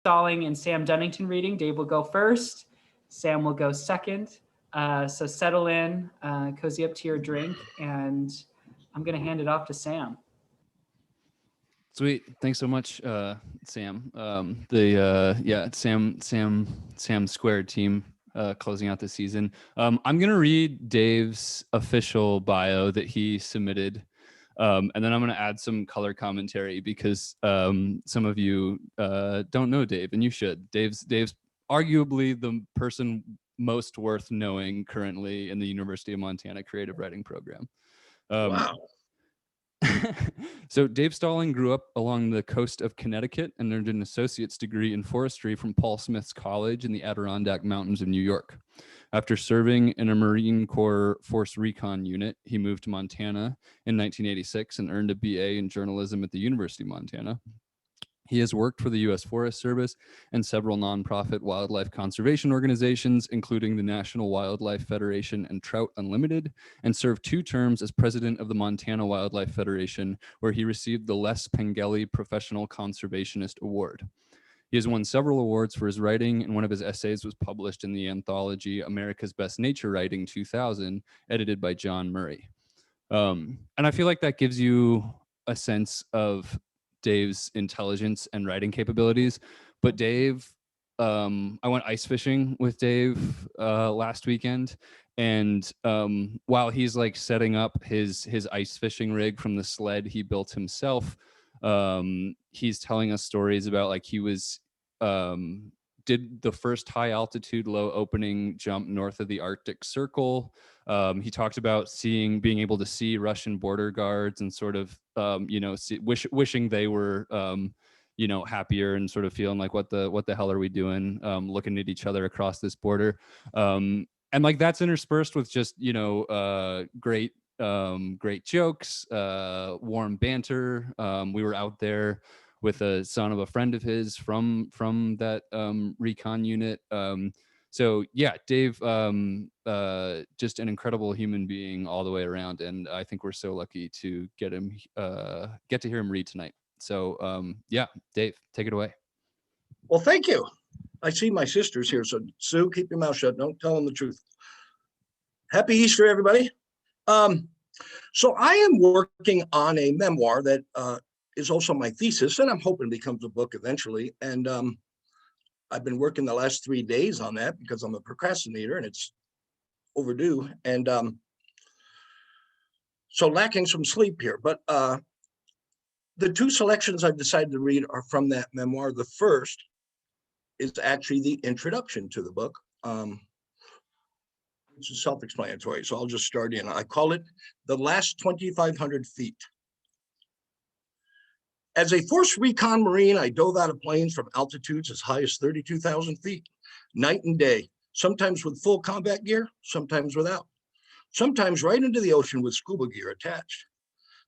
Stalling and Sam Dunnington reading. Dave will go first. Sam will go second. So settle in, cozy up to your drink, and I'm going to hand it off to Sam. Sweet. Thanks so much, Sam. Sam Squared team closing out the season. I'm gonna read Dave's official bio that he submitted, and then I'm gonna add some color commentary because some of you don't know Dave, and you should. Dave's arguably the person most worth knowing currently in the University of Montana Creative Writing Program. Wow. So Dave Stalling grew up along the coast of Connecticut and earned an associate's degree in forestry from Paul Smith's College in the Adirondack Mountains of New York. After serving in a Marine Corps Force Recon unit, he moved to Montana in 1986 and earned a BA in journalism at the University of Montana. He has worked for the U.S. Forest Service and several nonprofit wildlife conservation organizations, including the National Wildlife Federation and Trout Unlimited, and served 2 terms as president of the Montana Wildlife Federation, where he received the Les Pengelly Professional Conservationist Award. He has won several awards for his writing, and one of his essays was published in the anthology America's Best Nature Writing 2000, edited by John Murray. And I feel like that gives you a sense of Dave's intelligence and writing capabilities. But Dave, I went ice fishing with Dave last weekend, and while he's like setting up his ice fishing rig from the sled he built himself, he's telling us stories about like he was did the first high altitude low opening jump north of the Arctic Circle. He talked about being able to see Russian border guards and sort of wishing they were happier and sort of feeling like what the hell are we doing, looking at each other across this border, and like that's interspersed with just great jokes, warm banter. We were out there with a son of a friend of his from that recon unit. So yeah, Dave, just an incredible human being all the way around, and I think we're so lucky to get to hear him read tonight. So yeah, Dave, take it away. Well, thank you. I see my sister's here, so Sue, keep your mouth shut. Don't tell them the truth. Happy Easter, everybody. So I am working on a memoir that is also my thesis, and I'm hoping becomes a book eventually. And I've been working the last 3 days on that because I'm a procrastinator and it's overdue. And so lacking some sleep here. But the 2 selections I've decided to read are from that memoir. The first is actually the introduction to the book. Which is self-explanatory, so I'll just start in. I call it The Last 2,500 Feet. As a Force Recon Marine, I dove out of planes from altitudes as high as 32,000 feet, night and day, sometimes with full combat gear, sometimes without, sometimes right into the ocean with scuba gear attached.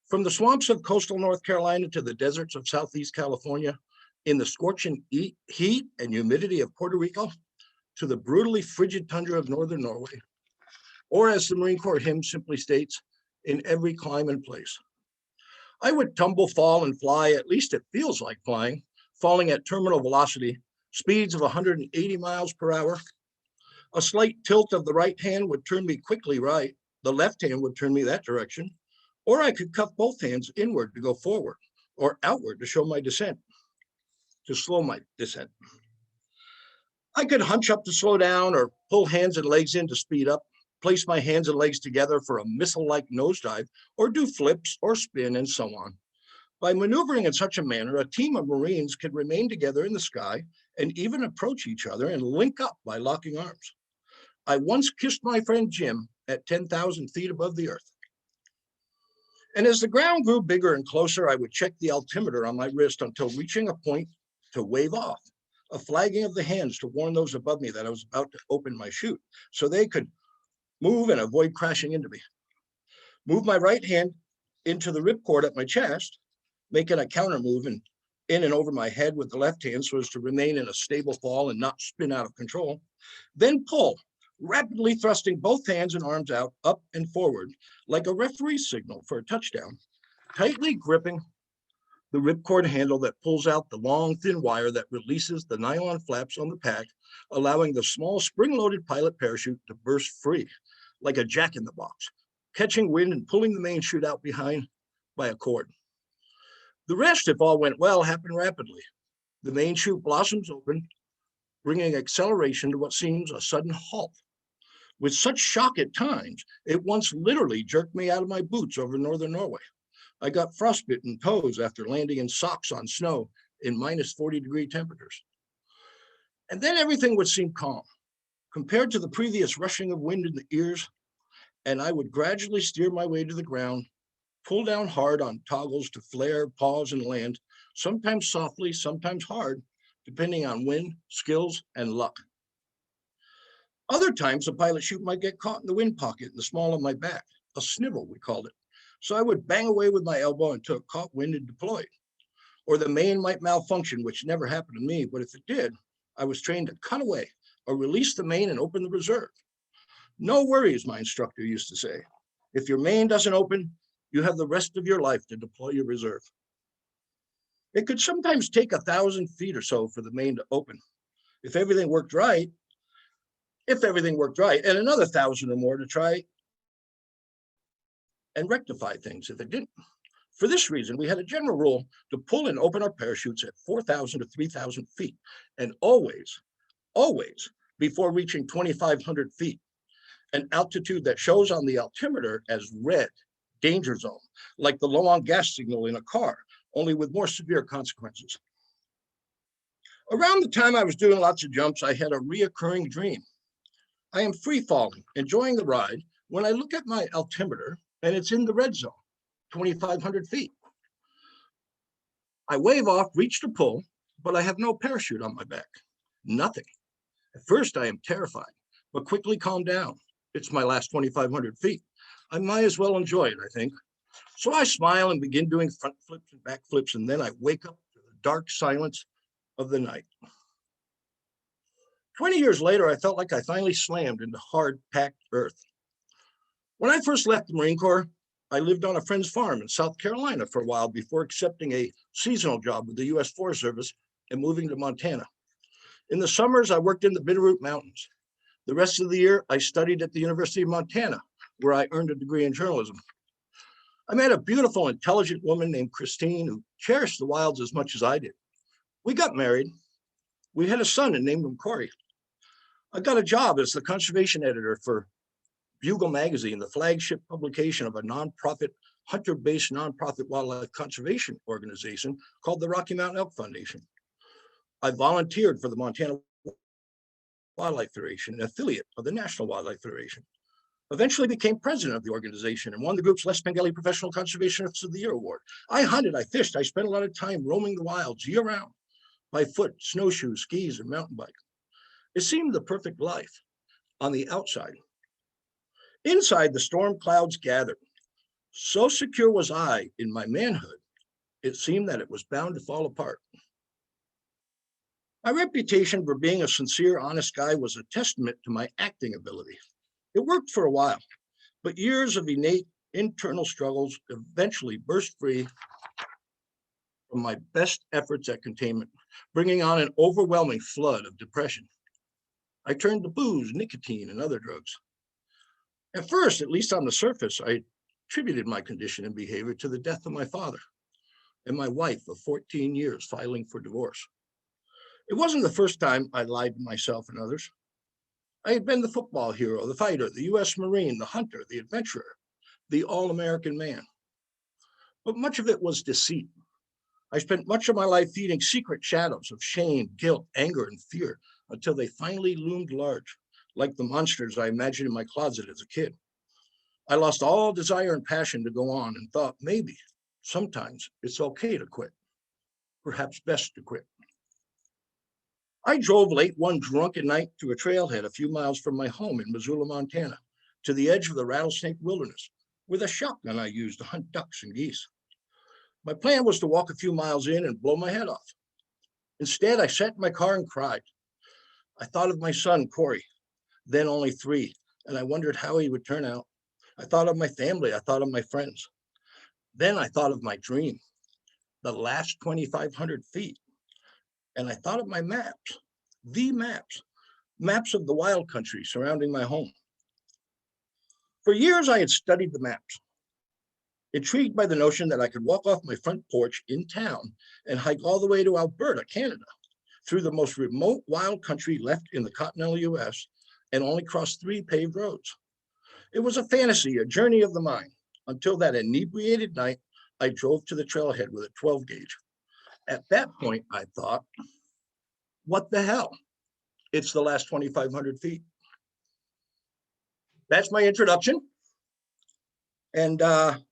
From the swamps of coastal North Carolina to the deserts of Southeast California, in the scorching heat and humidity of Puerto Rico, to the brutally frigid tundra of northern Norway, or as the Marine Corps hymn simply states, in every clime and place. I would tumble, fall, and fly, at least it feels like flying, falling at terminal velocity, speeds of 180 miles per hour. A slight tilt of the right hand would turn me quickly right, the left hand would turn me that direction, or I could cuff both hands inward to go forward, or outward to show my descent, to slow my descent. I could hunch up to slow down, or pull hands and legs in to speed up, place my hands and legs together for a missile-like nosedive, or do flips or spin and so on. By maneuvering in such a manner, a team of Marines could remain together in the sky and even approach each other and link up by locking arms. I once kissed my friend Jim at 10,000 feet above the earth. And as the ground grew bigger and closer, I would check the altimeter on my wrist until reaching a point to wave off, a flagging of the hands to warn those above me that I was about to open my chute so they could move and avoid crashing into me. Move my right hand into the ripcord at my chest, making a counter move and in and over my head with the left hand so as to remain in a stable fall and not spin out of control. Then pull, rapidly thrusting both hands and arms out, up and forward, like a referee's signal for a touchdown, tightly gripping the ripcord handle that pulls out the long, thin wire that releases the nylon flaps on the pack, allowing the small spring-loaded pilot parachute to burst free, like a jack-in-the-box, catching wind and pulling the main chute out behind by a cord. The rest, if all went well, happened rapidly. The main chute blossoms open, bringing acceleration to what seems a sudden halt. With such shock at times, it once literally jerked me out of my boots over northern Norway. I got frostbitten toes after landing in socks on snow in minus 40-degree temperatures. And then everything would seem calm, compared to the previous rushing of wind in the ears, and I would gradually steer my way to the ground, pull down hard on toggles to flare, pause, and land, sometimes softly, sometimes hard, depending on wind, skills, and luck. Other times, the pilot chute might get caught in the wind pocket in the small of my back, a snivel, we called it. So I would bang away with my elbow until it caught wind and deployed. Or the main might malfunction, which never happened to me, but if it did, I was trained to cut away or release the main and open the reserve. No worries, my instructor used to say. If your main doesn't open, you have the rest of your life to deploy your reserve. It could sometimes take 1,000 feet or so for the main to open. If everything worked right, and another 1,000 or more to try and rectify things if it didn't. For this reason, we had a general rule to pull and open our parachutes at 4,000 to 3,000 feet, and always before reaching 2,500 feet, an altitude that shows on the altimeter as red, danger zone, like the low on gas signal in a car, only with more severe consequences. Around the time I was doing lots of jumps, I had a reoccurring dream. I am free falling, enjoying the ride, when I look at my altimeter and it's in the red zone, 2,500 feet. I wave off, reach to pull, but I have no parachute on my back, nothing. At first I am terrified, but quickly calm down. It's my last 2,500 feet. I might as well enjoy it, I think. So I smile and begin doing front flips and back flips, and then I wake up to the dark silence of the night. 20 years later, I felt like I finally slammed into hard, packed earth. When I first left the Marine Corps, I lived on a friend's farm in South Carolina for a while before accepting a seasonal job with the U.S. Forest Service and moving to Montana. In the summers, I worked in the Bitterroot Mountains. The rest of the year, I studied at the University of Montana, where I earned a degree in journalism. I met a beautiful, intelligent woman named Christine who cherished the wilds as much as I did. We got married. We had a son and named him Corey. I got a job as the conservation editor for Bugle magazine, the flagship publication of a nonprofit, hunter-based nonprofit wildlife conservation organization called the Rocky Mountain Elk Foundation. I volunteered for the Montana Wildlife Federation, an affiliate of the National Wildlife Federation. Eventually became president of the organization and won the group's Les Bengali Professional Conservationists of the Year award. I hunted, I fished, I spent a lot of time roaming the wilds year-round, by foot, snowshoes, skis, and mountain bike. It seemed the perfect life on the outside. Inside, the storm clouds gathered. So secure was I in my manhood, it seemed that it was bound to fall apart. My reputation for being a sincere, honest guy was a testament to my acting ability. It worked for a while, but years of innate internal struggles eventually burst free from my best efforts at containment, bringing on an overwhelming flood of depression. I turned to booze, nicotine, and other drugs. At first, at least on the surface, I attributed my condition and behavior to the death of my father and my wife of 14 years filing for divorce. It wasn't the first time I lied to myself and others. I had been the football hero, the fighter, the U.S. Marine, the hunter, the adventurer, the all-American man. But much of it was deceit. I spent much of my life feeding secret shadows of shame, guilt, anger, and fear until they finally loomed large, like the monsters I imagined in my closet as a kid. I lost all desire and passion to go on and thought maybe, sometimes, it's okay to quit. Perhaps best to quit. I drove late one drunken night to a trailhead a few miles from my home in Missoula, Montana, to the edge of the rattlesnake wilderness, with a shotgun I used to hunt ducks and geese. My plan was to walk a few miles in and blow my head off. Instead, I sat in my car and cried. I thought of my son, Corey, then only 3, and I wondered how he would turn out. I thought of my family. I thought of my friends. Then I thought of my dream. the last 2,500 feet. And I thought of my maps, the maps of the wild country surrounding my home. For years, I had studied the maps, intrigued by the notion that I could walk off my front porch in town and hike all the way to Alberta, Canada, through the most remote wild country left in the continental US, and only cross 3 paved roads. It was a fantasy, a journey of the mind, until that inebriated night I drove to the trailhead with a 12 gauge. At that point, I thought, what the hell? It's the last 2,500 feet. That's my introduction. And I'll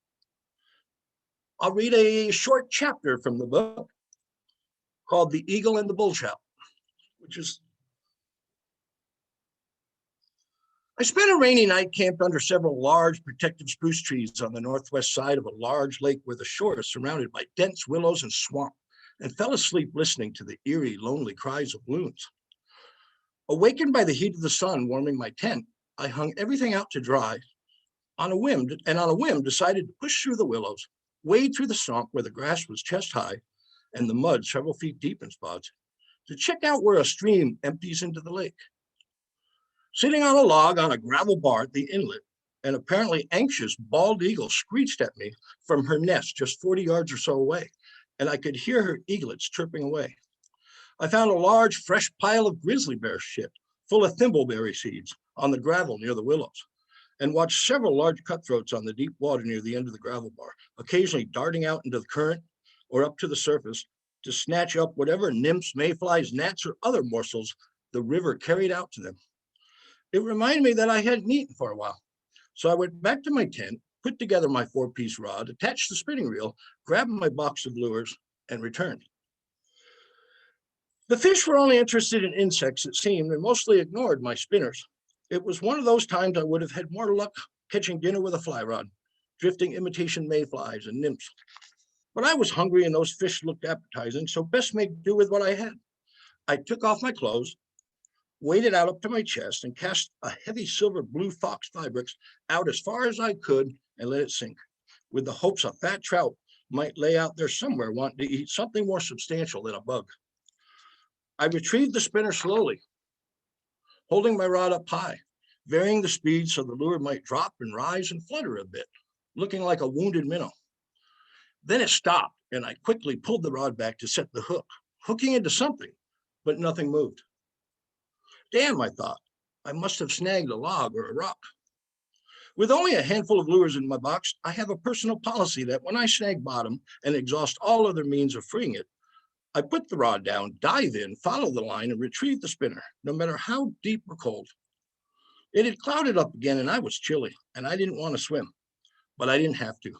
read a short chapter from the book called The Eagle and the Bull Trout, which is, I spent a rainy night camped under several large protective spruce trees on the northwest side of a large lake where the shore is surrounded by dense willows and swamp, and fell asleep listening to the eerie, lonely cries of loons. Awakened by the heat of the sun warming my tent, I hung everything out to dry on a whim, decided to push through the willows, wade through the swamp where the grass was chest high and the mud several feet deep in spots, to check out where a stream empties into the lake. Sitting on a log on a gravel bar at the inlet, an apparently anxious bald eagle screeched at me from her nest just 40 yards or so away, and I could hear her eaglets chirping away. I found a large, fresh pile of grizzly bear shit full of thimbleberry seeds on the gravel near the willows, and watched several large cutthroats on the deep water near the end of the gravel bar, occasionally darting out into the current or up to the surface to snatch up whatever nymphs, mayflies, gnats, or other morsels the river carried out to them. It reminded me that I hadn't eaten for a while. So I went back to my tent, put together my 4-piece rod, attached the spinning reel, grabbed my box of lures, and returned. The fish were only interested in insects, it seemed, and mostly ignored my spinners. It was one of those times I would have had more luck catching dinner with a fly rod, drifting imitation mayflies and nymphs. But I was hungry and those fish looked appetizing, so best make do with what I had. I took off my clothes, waded out up to my chest, and cast a heavy silver blue fox fibrix out as far as I could and let it sink, with the hopes a fat trout might lay out there somewhere wanting to eat something more substantial than a bug. I retrieved the spinner slowly, holding my rod up high, varying the speed so the lure might drop and rise and flutter a bit, looking like a wounded minnow. Then it stopped, and I quickly pulled the rod back to set the hook, hooking into something, but nothing moved. Damn, I thought, I must have snagged a log or a rock. With only a handful of lures in my box, I have a personal policy that when I snag bottom and exhaust all other means of freeing it, I put the rod down, dive in, follow the line, and retrieve the spinner, no matter how deep or cold. It had clouded up again, and I was chilly, and I didn't want to swim, but I didn't have to.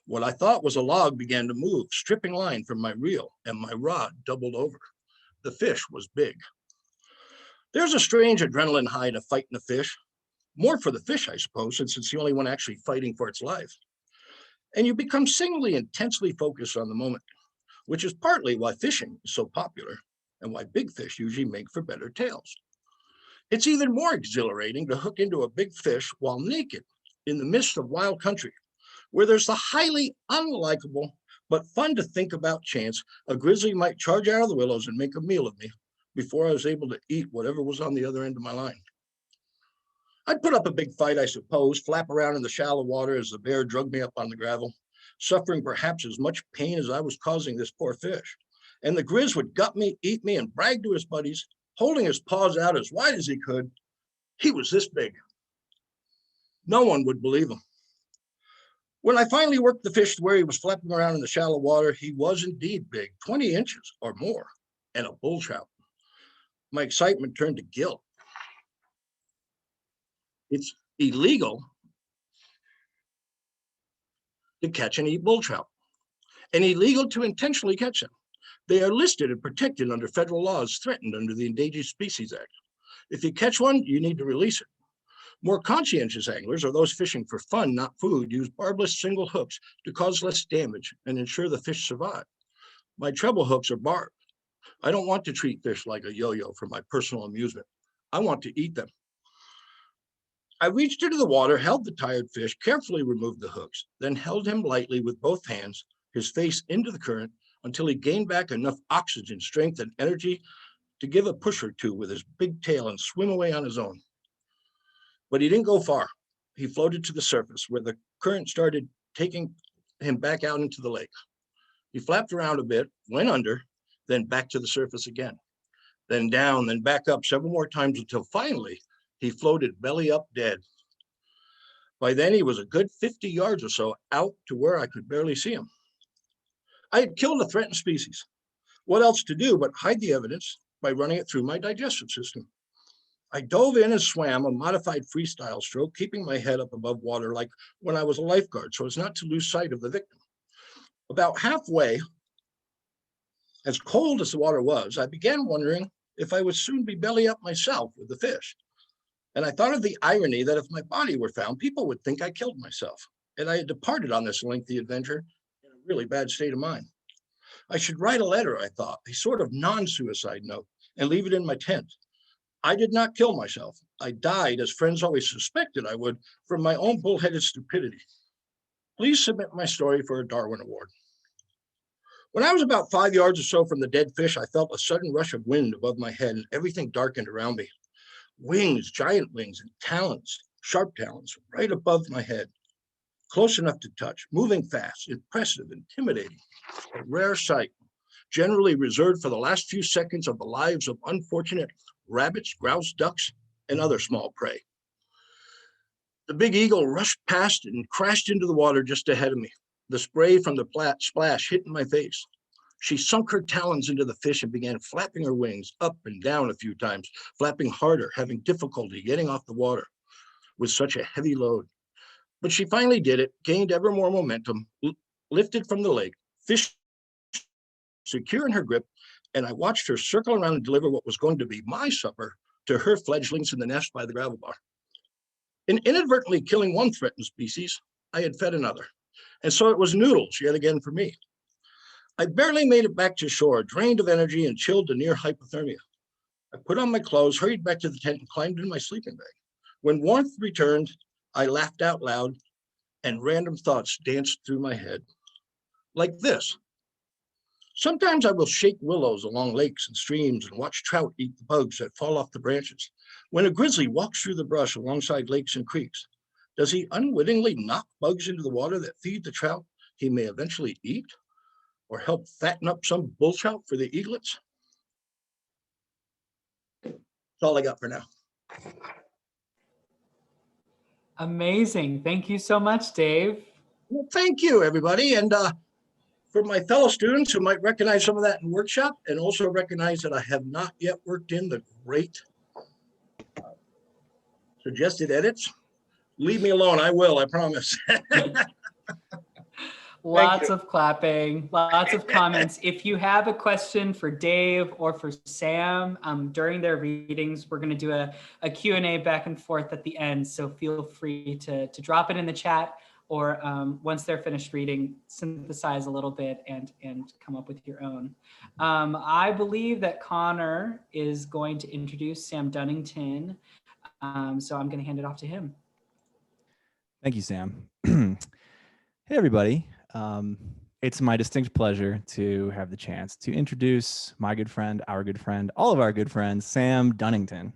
What I thought was a log began to move, stripping line from my reel, and my rod doubled over. The fish was big. There's a strange adrenaline high to fighting a fish. More for the fish, I suppose, since it's the only one actually fighting for its life. And you become singularly intensely focused on the moment, which is partly why fishing is so popular and why big fish usually make for better tails. It's even more exhilarating to hook into a big fish while naked in the midst of wild country, where there's the highly unlikable but fun to think about chance a grizzly might charge out of the willows and make a meal of me before I was able to eat whatever was on the other end of my line. I'd put up a big fight, I suppose, flap around in the shallow water as the bear drugged me up on the gravel, suffering perhaps as much pain as I was causing this poor fish. And the grizz would gut me, eat me, and brag to his buddies, holding his paws out as wide as he could. He was this big. No one would believe him. When I finally worked the fish to where he was flapping around in the shallow water, he was indeed big, 20 inches or more, and a bull trout. My excitement turned to guilt. It's illegal to catch and eat bull trout, and illegal to intentionally catch them. They are listed and protected under federal laws threatened under the Endangered Species Act. If you catch one, you need to release it. More conscientious anglers, or those fishing for fun, not food, use barbless single hooks to cause less damage and ensure the fish survive. My treble hooks are barbed. I don't want to treat fish like a yo-yo for my personal amusement. I want to eat them. I reached into the water, held the tired fish, carefully removed the hooks, then held him lightly with both hands, his face into the current, until he gained back enough oxygen, strength, and energy to give a push or two with his big tail and swim away on his own. But he didn't go far. He floated to the surface where the current started taking him back out into the lake. He flapped around a bit, went under, then back to the surface again, then down, then back up several more times until finally he floated belly up dead. By then he was a good 50 yards or so out to where I could barely see him. I had killed a threatened species. What else to do but hide the evidence by running it through my digestive system? I dove in and swam a modified freestyle stroke, keeping my head up above water like when I was a lifeguard, so as not to lose sight of the victim. About halfway, as cold as the water was, I began wondering if I would soon be belly up myself with the fish. And I thought of the irony that if my body were found, people would think I killed myself. And I had departed on this lengthy adventure in a really bad state of mind. I should write a letter, I thought, a sort of non-suicide note, and leave it in my tent. I did not kill myself. I died, as friends always suspected I would, from my own bullheaded stupidity. Please submit my story for a Darwin Award. When I was about 5 yards or so from the dead fish, I felt a sudden rush of wind above my head and everything darkened around me. Wings, giant wings, and talons, sharp talons, right above my head. Close enough to touch, moving fast, impressive, intimidating. A rare sight, generally reserved for the last few seconds of the lives of unfortunate rabbits, grouse, ducks, and other small prey. The big eagle rushed past and crashed into the water just ahead of me. The spray from the splash hit in my face. She sunk her talons into the fish and began flapping her wings up and down a few times, flapping harder, having difficulty getting off the water with such a heavy load. But she finally did it, gained ever more momentum, lifted from the lake, fish secure in her grip, and I watched her circle around and deliver what was going to be my supper to her fledglings in the nest by the gravel bar. In inadvertently killing one threatened species, I had fed another. And so it was noodles yet again for me. I barely made it back to shore, drained of energy and chilled to near hypothermia. I put on my clothes, hurried back to the tent, and climbed in my sleeping bag. When warmth returned, I laughed out loud, and random thoughts danced through my head. Like this. Sometimes I will shake willows along lakes and streams and watch trout eat the bugs that fall off the branches. When a grizzly walks through the brush alongside lakes and creeks, does he unwittingly knock bugs into the water that feed the trout he may eventually eat, or help fatten up some bull trout for the eaglets? That's all I got for now. Amazing. Thank you so much, Dave. Well, thank you, everybody. And for my fellow students who might recognize some of that in workshop and also recognize that I have not yet worked in the great suggested edits, leave me alone. I will, I promise. Lots of clapping, lots of comments. If you have a question for Dave or for Sam during their readings, we're going to do a Q&A back and forth at the end. So feel free to drop it in the chat, or once they're finished reading, synthesize a little bit and come up with your own. I believe that Connor is going to introduce Sam Dunnington. So I'm going to hand it off to him. Thank you, Sam. Hey, everybody. It's my distinct pleasure to have the chance to introduce my good friend, our good friend, all of our good friends, Sam Dunnington.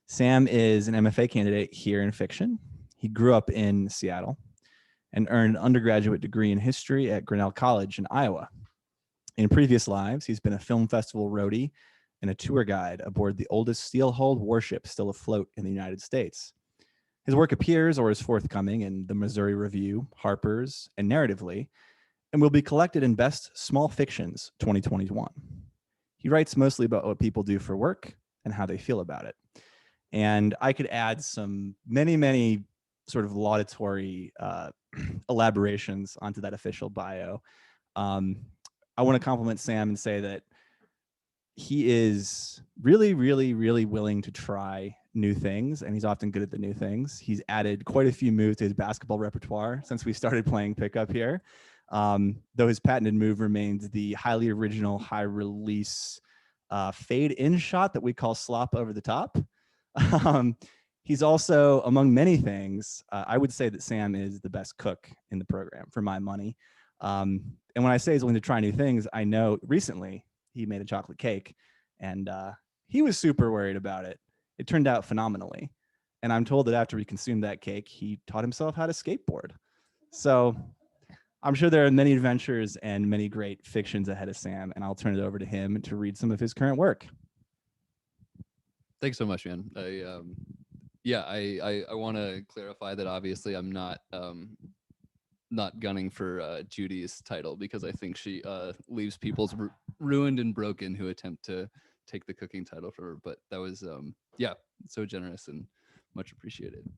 Sam is an MFA candidate here in fiction. He grew up in Seattle and earned an undergraduate degree in history at Grinnell College in Iowa. In previous lives, he's been a film festival roadie and a tour guide aboard the oldest steel-hulled warship still afloat in the United States. His work appears or is forthcoming in the Missouri Review, Harper's, and Narratively, and will be collected in Best Small Fictions 2021. He writes mostly about what people do for work and how they feel about it. And I could add some many sort of laudatory elaborations onto that official bio. I want to compliment Sam and say that he is really willing to try new things, and he's often good at the new things. He's added quite a few moves to his basketball repertoire since we started playing pickup here. Though his patented move remains the highly original, high release fade in shot that we call slop over the top. He's also, among many things, I would say that Sam is the best cook in the program for my money. And when I say he's willing to try new things, I know recently he made a chocolate cake, and he was super worried about it. It turned out phenomenally. And I'm told that after he consumed that cake, he taught himself how to skateboard. So I'm sure there are many adventures and many great fictions ahead of Sam, and I'll turn it over to him to read some of his current work. Thanks so much, man. I want to clarify that obviously I'm not gunning for Judy's title, because I think she leaves people's ruined and broken who attempt to take the cooking title from her. But that was so generous and much appreciated.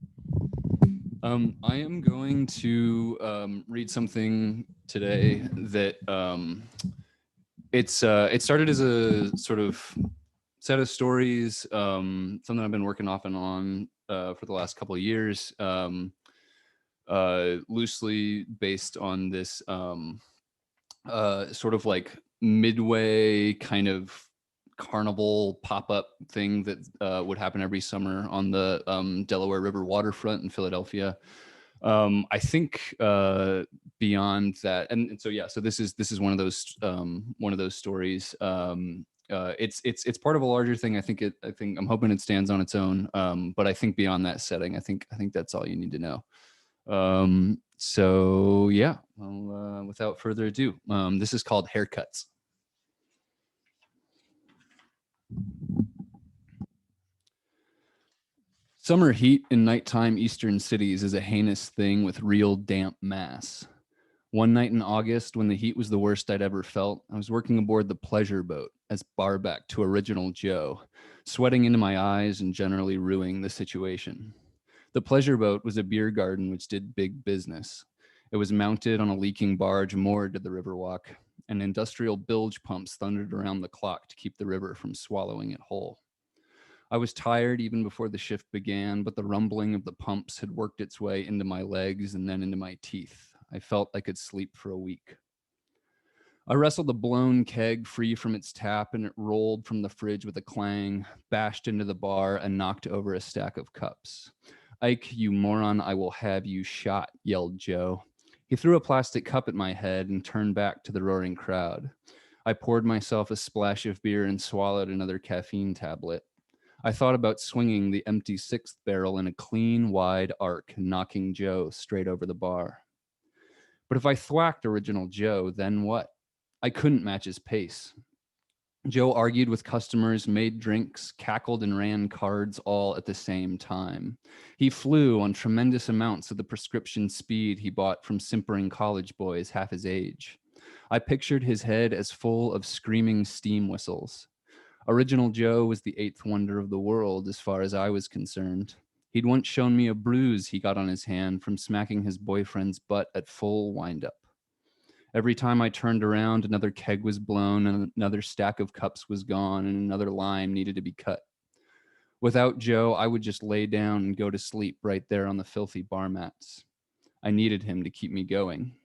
I am going to read something today that it started as a sort of set of stories, something I've been working off and on for the last couple of years, loosely based on this sort of like midway kind of carnival pop-up thing that would happen every summer on the Delaware River waterfront in Philadelphia. I think beyond that, and so yeah, so this is one of those stories. It's part of a larger thing. I think I'm hoping it stands on its own. But I think beyond that setting, I think that's all you need to know. So yeah, without further ado, this is called Haircuts. Summer heat in nighttime eastern cities is a heinous thing with real damp mass. One night in August, when the heat was the worst I'd ever felt, I was working aboard the pleasure boat as barback to Original Joe, sweating into my eyes and generally ruining the situation. The pleasure boat was a beer garden which did big business. It was mounted on a leaking barge moored to the Riverwalk, and industrial bilge pumps thundered around the clock to keep the river from swallowing it whole. I was tired even before the shift began, but the rumbling of the pumps had worked its way into my legs and then into my teeth. I felt I could sleep for a week. I wrestled a blown keg free from its tap, and it rolled from the fridge with a clang, bashed into the bar, and knocked over a stack of cups. "Ike, you moron, I will have you shot," yelled Joe. He threw a plastic cup at my head and turned back to the roaring crowd. I poured myself a splash of beer and swallowed another caffeine tablet. I thought about swinging the empty sixth barrel in a clean, wide arc, knocking Joe straight over the bar. But if I thwacked Original Joe, then what? I couldn't match his pace. Joe argued with customers, made drinks, cackled and ran cards all at the same time. He flew on tremendous amounts of the prescription speed he bought from simpering college boys half his age. I pictured his head as full of screaming steam whistles. Original Joe was the eighth wonder of the world as far as I was concerned. He'd once shown me a bruise he got on his hand from smacking his boyfriend's butt at full windup. Every time I turned around, another keg was blown and another stack of cups was gone and another lime needed to be cut. Without Joe, I would just lay down and go to sleep right there on the filthy bar mats. I needed him to keep me going.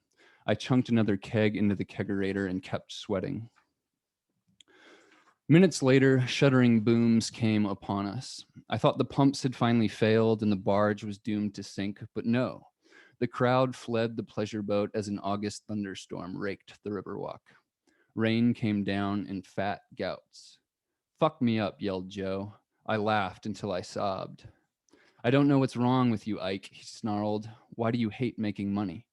I chunked another keg into the kegerator and kept sweating. Minutes later, shuddering booms came upon us. I thought the pumps had finally failed and the barge was doomed to sink, but no. The crowd fled the pleasure boat as an August thunderstorm raked the Riverwalk. Rain came down in fat gouts. "Fuck me up," yelled Joe. I laughed until I sobbed. "I don't know what's wrong with you, Ike," he snarled. "Why do you hate making money?"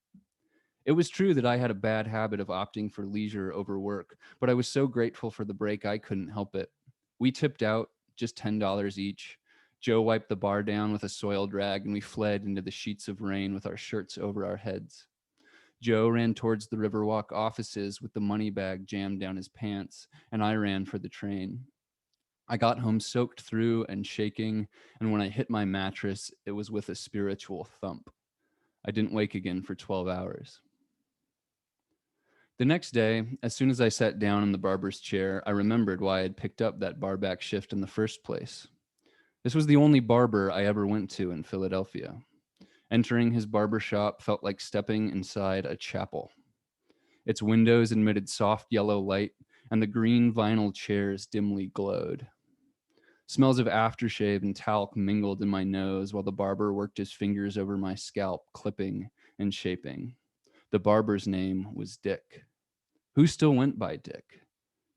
It was true that I had a bad habit of opting for leisure over work, but I was so grateful for the break I couldn't help it. We tipped out, just $10 each. Joe wiped the bar down with a soiled rag, and we fled into the sheets of rain with our shirts over our heads. Joe ran towards the Riverwalk offices with the money bag jammed down his pants, and I ran for the train. I got home soaked through and shaking, and when I hit my mattress, it was with a spiritual thump. I didn't wake again for 12 hours. The next day, as soon as I sat down in the barber's chair, I remembered why I had picked up that barback shift in the first place. This was the only barber I ever went to in Philadelphia. Entering his barber shop felt like stepping inside a chapel. Its windows emitted soft yellow light, and the green vinyl chairs dimly glowed. Smells of aftershave and talc mingled in my nose while the barber worked his fingers over my scalp, clipping and shaping. The barber's name was Dick. Who still went by Dick?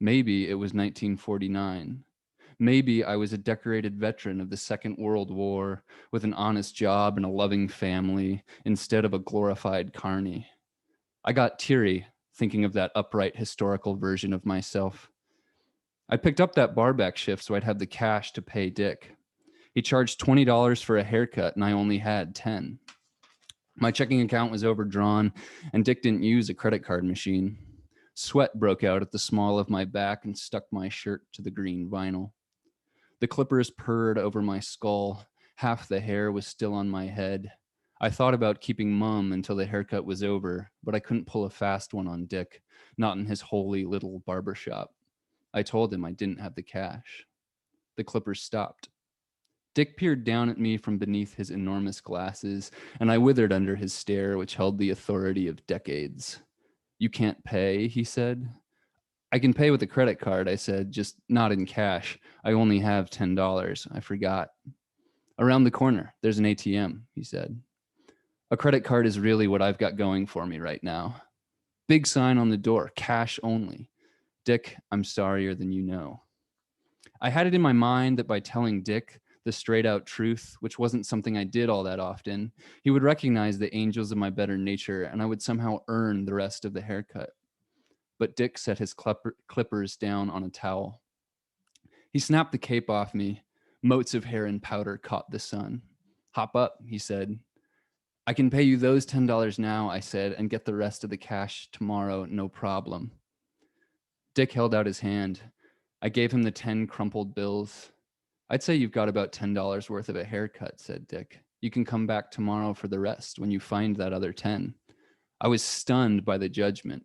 Maybe it was 1949. Maybe I was a decorated veteran of the Second World War with an honest job and a loving family instead of a glorified carny. I got teary thinking of that upright historical version of myself. I picked up that barback shift so I'd have the cash to pay Dick. He charged $20 for a haircut and I only had 10. My checking account was overdrawn and Dick didn't use a credit card machine. Sweat broke out at the small of my back and stuck my shirt to the green vinyl. The clippers purred over my skull. Half the hair was still on my head. I thought about keeping mum until the haircut was over, but I couldn't pull a fast one on Dick, not in his holy little barber shop. I told him I didn't have the cash. The clippers stopped. Dick peered down at me from beneath his enormous glasses, and I withered under his stare, which held the authority of decades. You can't pay, he said. I can pay with a credit card, I said, just not in cash. I only have $10. I forgot. Around the corner, there's an ATM, he said. A credit card is really what I've got going for me right now. Big sign on the door, cash only. Dick, I'm sorrier than you know. I had it in my mind that by telling Dick the straight out truth, which wasn't something I did all that often, he would recognize the angels of my better nature and I would somehow earn the rest of the haircut. But Dick set his clippers down on a towel. He snapped the cape off me. Motes of hair and powder caught the sun. Hop up, he said. I can pay you those $10 now, I said, and get the rest of the cash tomorrow, no problem. Dick held out his hand. I gave him the 10 crumpled bills. I'd say you've got about $10 worth of a haircut, said Dick. You can come back tomorrow for the rest when you find that other 10. I was stunned by the judgment.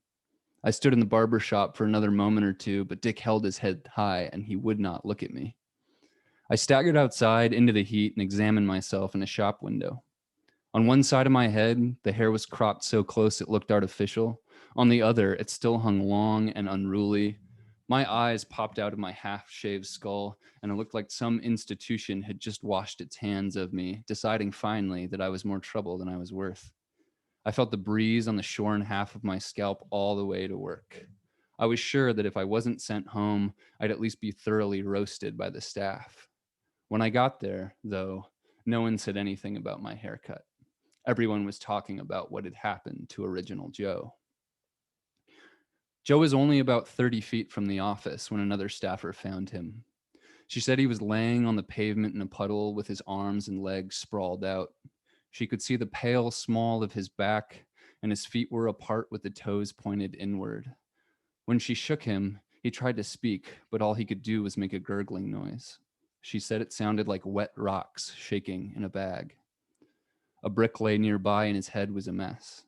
I stood in the barber shop for another moment or two, but Dick held his head high and he would not look at me. I staggered outside into the heat and examined myself in a shop window. On one side of my head, the hair was cropped so close it looked artificial. On the other, it still hung long and unruly. My eyes popped out of my half-shaved skull, and it looked like some institution had just washed its hands of me, deciding finally that I was more trouble than I was worth. I felt the breeze on the shorn half of my scalp all the way to work. I was sure that if I wasn't sent home, I'd at least be thoroughly roasted by the staff. When I got there, though, no one said anything about my haircut. Everyone was talking about what had happened to Original Joe. Joe was only about 30 feet from the office when another staffer found him. She said he was laying on the pavement in a puddle with his arms and legs sprawled out. She could see the pale small of his back, and his feet were apart with the toes pointed inward. When she shook him, he tried to speak, but all he could do was make a gurgling noise. She said it sounded like wet rocks shaking in a bag. A brick lay nearby and his head was a mess.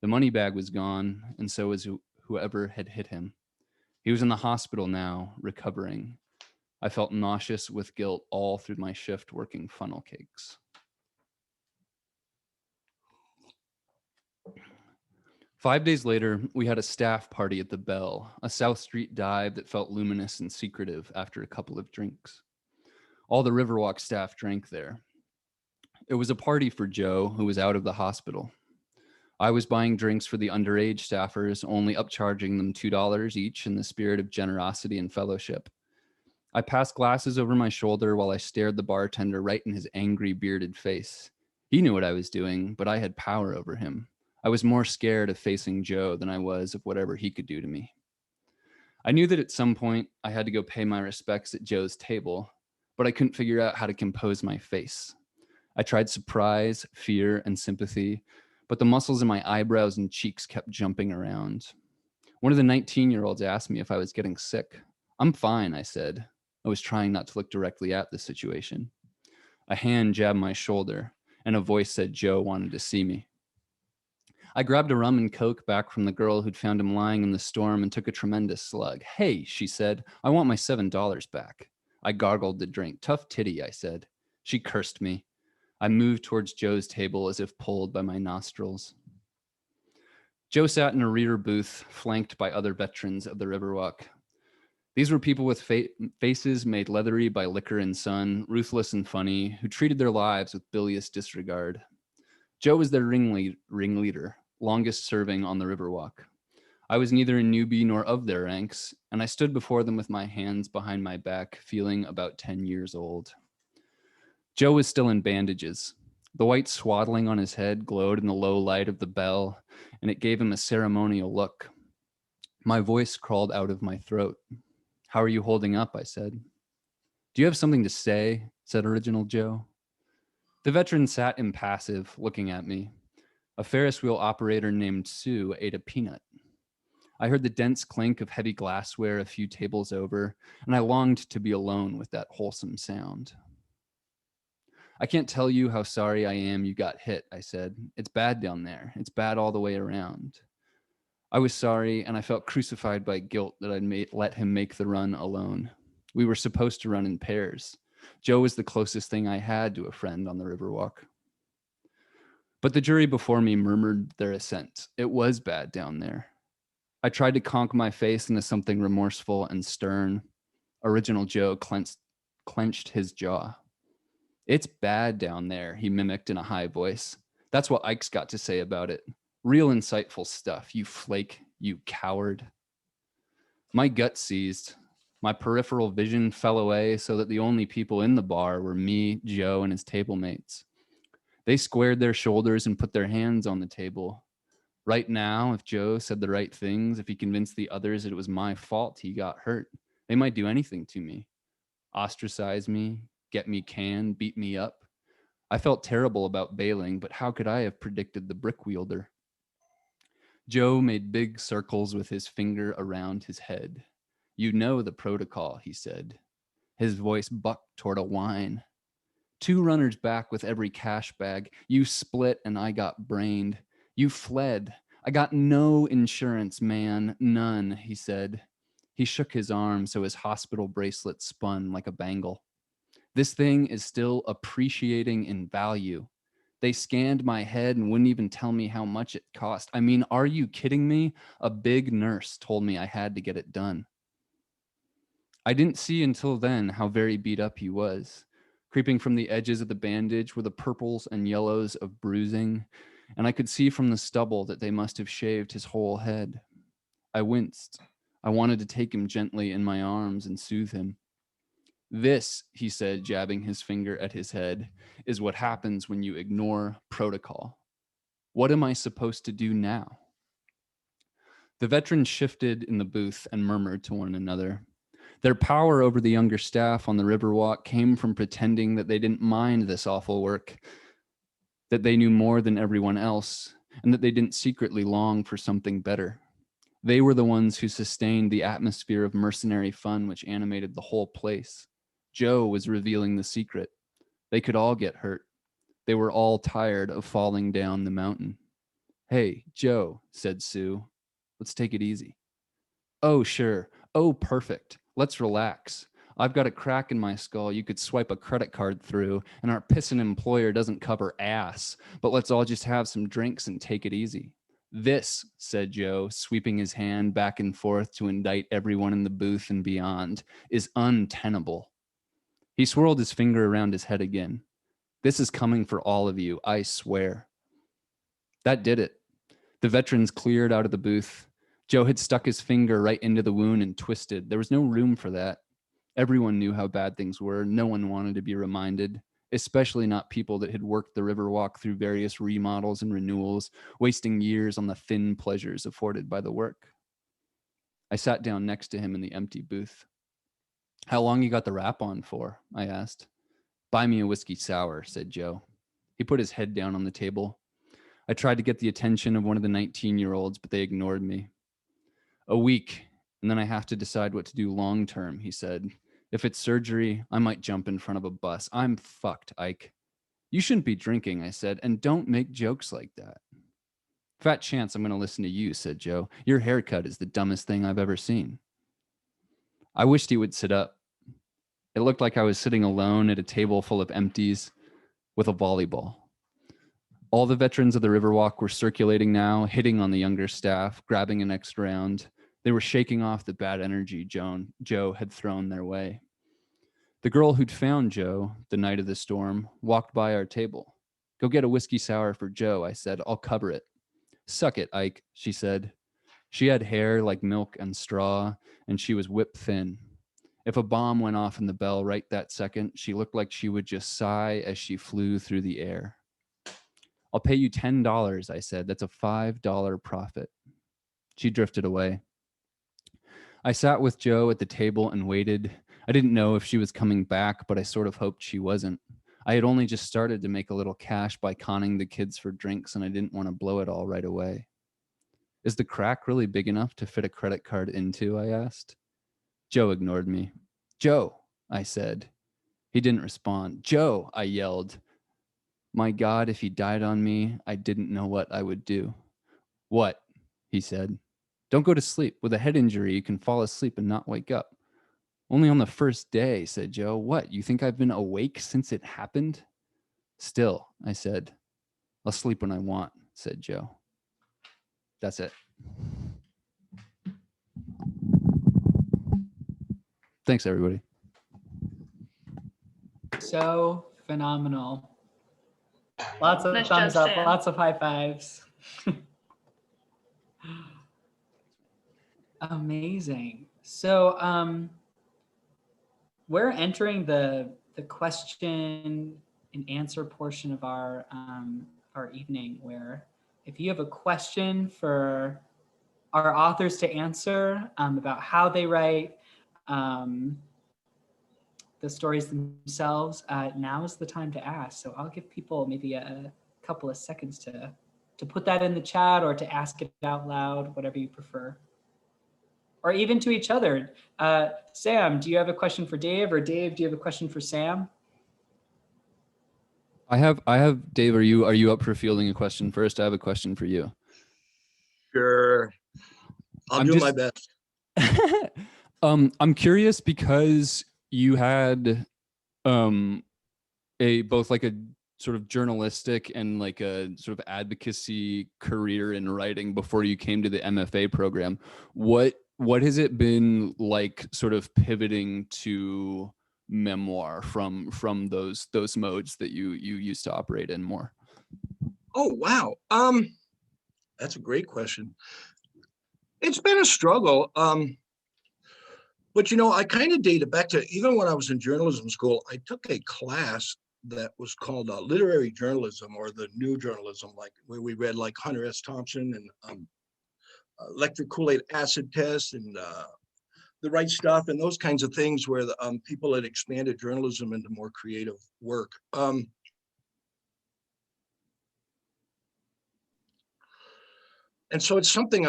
The money bag was gone, and so was whoever had hit him. He was in the hospital now, recovering. I felt nauseous with guilt all through my shift working funnel cakes. 5 days later, we had a staff party at the Bell, a South Street dive that felt luminous and secretive after a couple of drinks. All the Riverwalk staff drank there. It was a party for Joe, who was out of the hospital. I was buying drinks for the underage staffers, only upcharging them $2 each in the spirit of generosity and fellowship. I passed glasses over my shoulder while I stared the bartender right in his angry, bearded face. He knew what I was doing, but I had power over him. I was more scared of facing Joe than I was of whatever he could do to me. I knew that at some point I had to go pay my respects at Joe's table, but I couldn't figure out how to compose my face. I tried surprise, fear, and sympathy, but the muscles in my eyebrows and cheeks kept jumping around. One of the 19-year-olds asked me if I was getting sick. I'm fine, I said. I was trying not to look directly at the situation. A hand jabbed my shoulder, and a voice said Joe wanted to see me. I grabbed a rum and coke back from the girl who'd found him lying in the storm and took a tremendous slug. Hey, she said, I want my $7 back. I gargled the drink. Tough titty, I said. She cursed me. I moved towards Joe's table as if pulled by my nostrils. Joe sat in a rear booth, flanked by other veterans of the Riverwalk. These were people with faces made leathery by liquor and sun, ruthless and funny, who treated their lives with bilious disregard. Joe was their ringleader, longest serving on the Riverwalk. I was neither a newbie nor of their ranks, and I stood before them with my hands behind my back, feeling about 10 years old. Joe was still in bandages. The white swaddling on his head glowed in the low light of the bell, and it gave him a ceremonial look. My voice crawled out of my throat. "How are you holding up?" I said. "Do you have something to say?" said Original Joe. The veteran sat impassive, looking at me. A Ferris wheel operator named Sue ate a peanut. I heard the dense clink of heavy glassware a few tables over, and I longed to be alone with that wholesome sound. "I can't tell you how sorry I am you got hit," I said. "It's bad down there. It's bad all the way around." I was sorry, and I felt crucified by guilt that I'd let him make the run alone. We were supposed to run in pairs. Joe was the closest thing I had to a friend on the Riverwalk. But the jury before me murmured their assent. It was bad down there. I tried to conk my face into something remorseful and stern. Original Joe clenched his jaw. "It's bad down there," he mimicked in a high voice. "That's what Ike's got to say about it. Real insightful stuff, you flake, you coward." My gut seized. My peripheral vision fell away so that the only people in the bar were me, Joe, and his table mates. They squared their shoulders and put their hands on the table. Right now, if Joe said the right things, if he convinced the others that it was my fault he got hurt, they might do anything to me. Ostracize me, get me canned, beat me up. I felt terrible about bailing, but how could I have predicted the brick wielder? Joe made big circles with his finger around his head. "You know the protocol," he said. His voice bucked toward a whine. "2 runners back with every cash bag. You split and I got brained. You fled. I got no insurance, man, none," he said. He shook his arm so his hospital bracelet spun like a bangle. "This thing is still appreciating in value. They scanned my head and wouldn't even tell me how much it cost. I mean, are you kidding me? A big nurse told me I had to get it done." I didn't see until then how very beat up he was. Creeping from the edges of the bandage were the purples and yellows of bruising, and I could see from the stubble that they must have shaved his whole head. I winced. I wanted to take him gently in my arms and soothe him. "This," he said, jabbing his finger at his head, "is what happens when you ignore protocol. What am I supposed to do now?" The veterans shifted in the booth and murmured to one another. Their power over the younger staff on the Riverwalk came from pretending that they didn't mind this awful work, that they knew more than everyone else, and that they didn't secretly long for something better. They were the ones who sustained the atmosphere of mercenary fun which animated the whole place. Joe was revealing the secret. They could all get hurt. They were all tired of falling down the mountain. "Hey, Joe," said Sue, "let's take it easy." "Oh, sure. Oh, perfect. Let's relax. I've got a crack in my skull you could swipe a credit card through, and our pissin' employer doesn't cover ass. But let's all just have some drinks and take it easy." "This," said Joe, sweeping his hand back and forth to indict everyone in the booth and beyond, "is untenable." He swirled his finger around his head again. "This is coming for all of you, I swear." That did it. The veterans cleared out of the booth. Joe had stuck his finger right into the wound and twisted. There was no room for that. Everyone knew how bad things were. No one wanted to be reminded, especially not people that had worked the Riverwalk through various remodels and renewals, wasting years on the thin pleasures afforded by the work. I sat down next to him in the empty booth. "How long you got the wrap on for?" I asked. "Buy me a whiskey sour," said Joe. He put his head down on the table. I tried to get the attention of one of the 19-year-olds, but they ignored me. "A week, and then I have to decide what to do long term," he said. "If it's surgery, I might jump in front of a bus. I'm fucked, Ike." "You shouldn't be drinking," I said, "and don't make jokes like that." "Fat chance I'm going to listen to you," said Joe. "Your haircut is the dumbest thing I've ever seen." I wished he would sit up. It looked like I was sitting alone at a table full of empties with a volleyball. All the veterans of the Riverwalk were circulating now, hitting on the younger staff, grabbing a next round. They were shaking off the bad energy Joe had thrown their way. The girl who'd found Joe the night of the storm walked by our table. "Go get a whiskey sour for Joe," I said. "I'll cover it." "Suck it, Ike," she said. She had hair like milk and straw, and she was whip thin. If a bomb went off in the bell right that second, she looked like she would just sigh as she flew through the air. "I'll pay you $10, I said. That's a $5 profit. She drifted away. I sat with Joe at the table and waited. I didn't know if she was coming back, but I sort of hoped she wasn't. I had only just started to make a little cash by conning the kids for drinks, and I didn't want to blow it all right away. Is the crack really big enough to fit a credit card into? I asked. Joe ignored me. Joe, I said. He didn't respond. Joe, I yelled. My God, if he died on me, I didn't know what I would do. What? He said. Don't go to sleep. With a head injury, you can fall asleep and not wake up. Only on the first day, said Joe. What, you think I've been awake since it happened? Still, I said. I'll sleep when I want, said Joe. That's it. Thanks, everybody. So phenomenal. Lots of Nice thumbs job, up, Sam. lots of high fives. Amazing. So we're entering the question and answer portion of our evening, where if you have a question for our authors to answer about how they write, the stories themselves, now is the time to ask. So I'll give people maybe a couple of seconds to put that in the chat or to ask it out loud, whatever you prefer. Or even to each other. Sam, do you have a question for Dave? Or Dave, do you have a question for Sam? I have Dave, are you up for fielding a question first? I have a question for you. Sure. I'll do my best. I'm curious because you had both like a sort of journalistic and like a sort of advocacy career in writing before you came to the MFA program. What has it been like sort of pivoting to memoir from those modes that you used to operate in more? Oh, wow. That's a great question. It's been a struggle. But, you know, I kind of date it back to even when I was in journalism school, I took a class that was called literary journalism, or the new journalism, like where we read like Hunter S. Thompson and electric Kool-Aid acid test and The Right Stuff and those kinds of things, where the people had expanded journalism into more creative work. And so it's something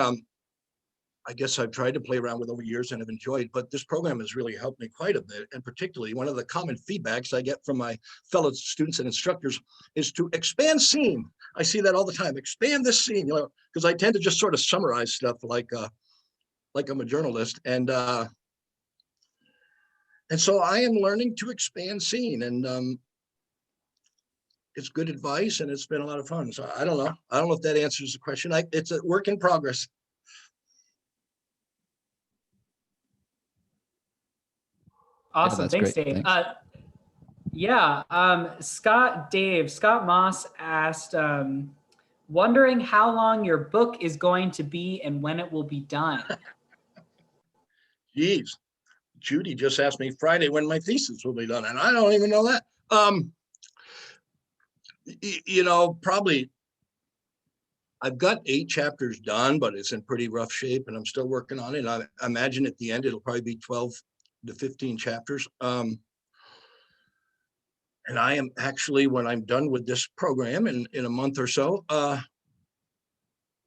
I guess I've tried to play around with over years and have enjoyed, but this program has really helped me quite a bit. And particularly one of the common feedbacks I get from my fellow students and instructors is to expand scene. I see that all the time. Expand this scene, you know, because I tend to just sort of summarize stuff like I'm a journalist. And so I am learning to expand scene, and it's good advice, and it's been a lot of fun. So I don't know. I don't know if that answers the question. It's a work in progress. Awesome. Yeah, Thanks, great. Dave. Thanks. Scott Moss asked, wondering how long your book is going to be and when it will be done. Geez, Judy just asked me Friday when my thesis will be done, and I don't even know that. You know, probably I've got 8 chapters done, but it's in pretty rough shape, and I'm still working on it. I imagine at the end it'll probably be 12 to 15 chapters. And I am actually, when I'm done with this program in a month or so,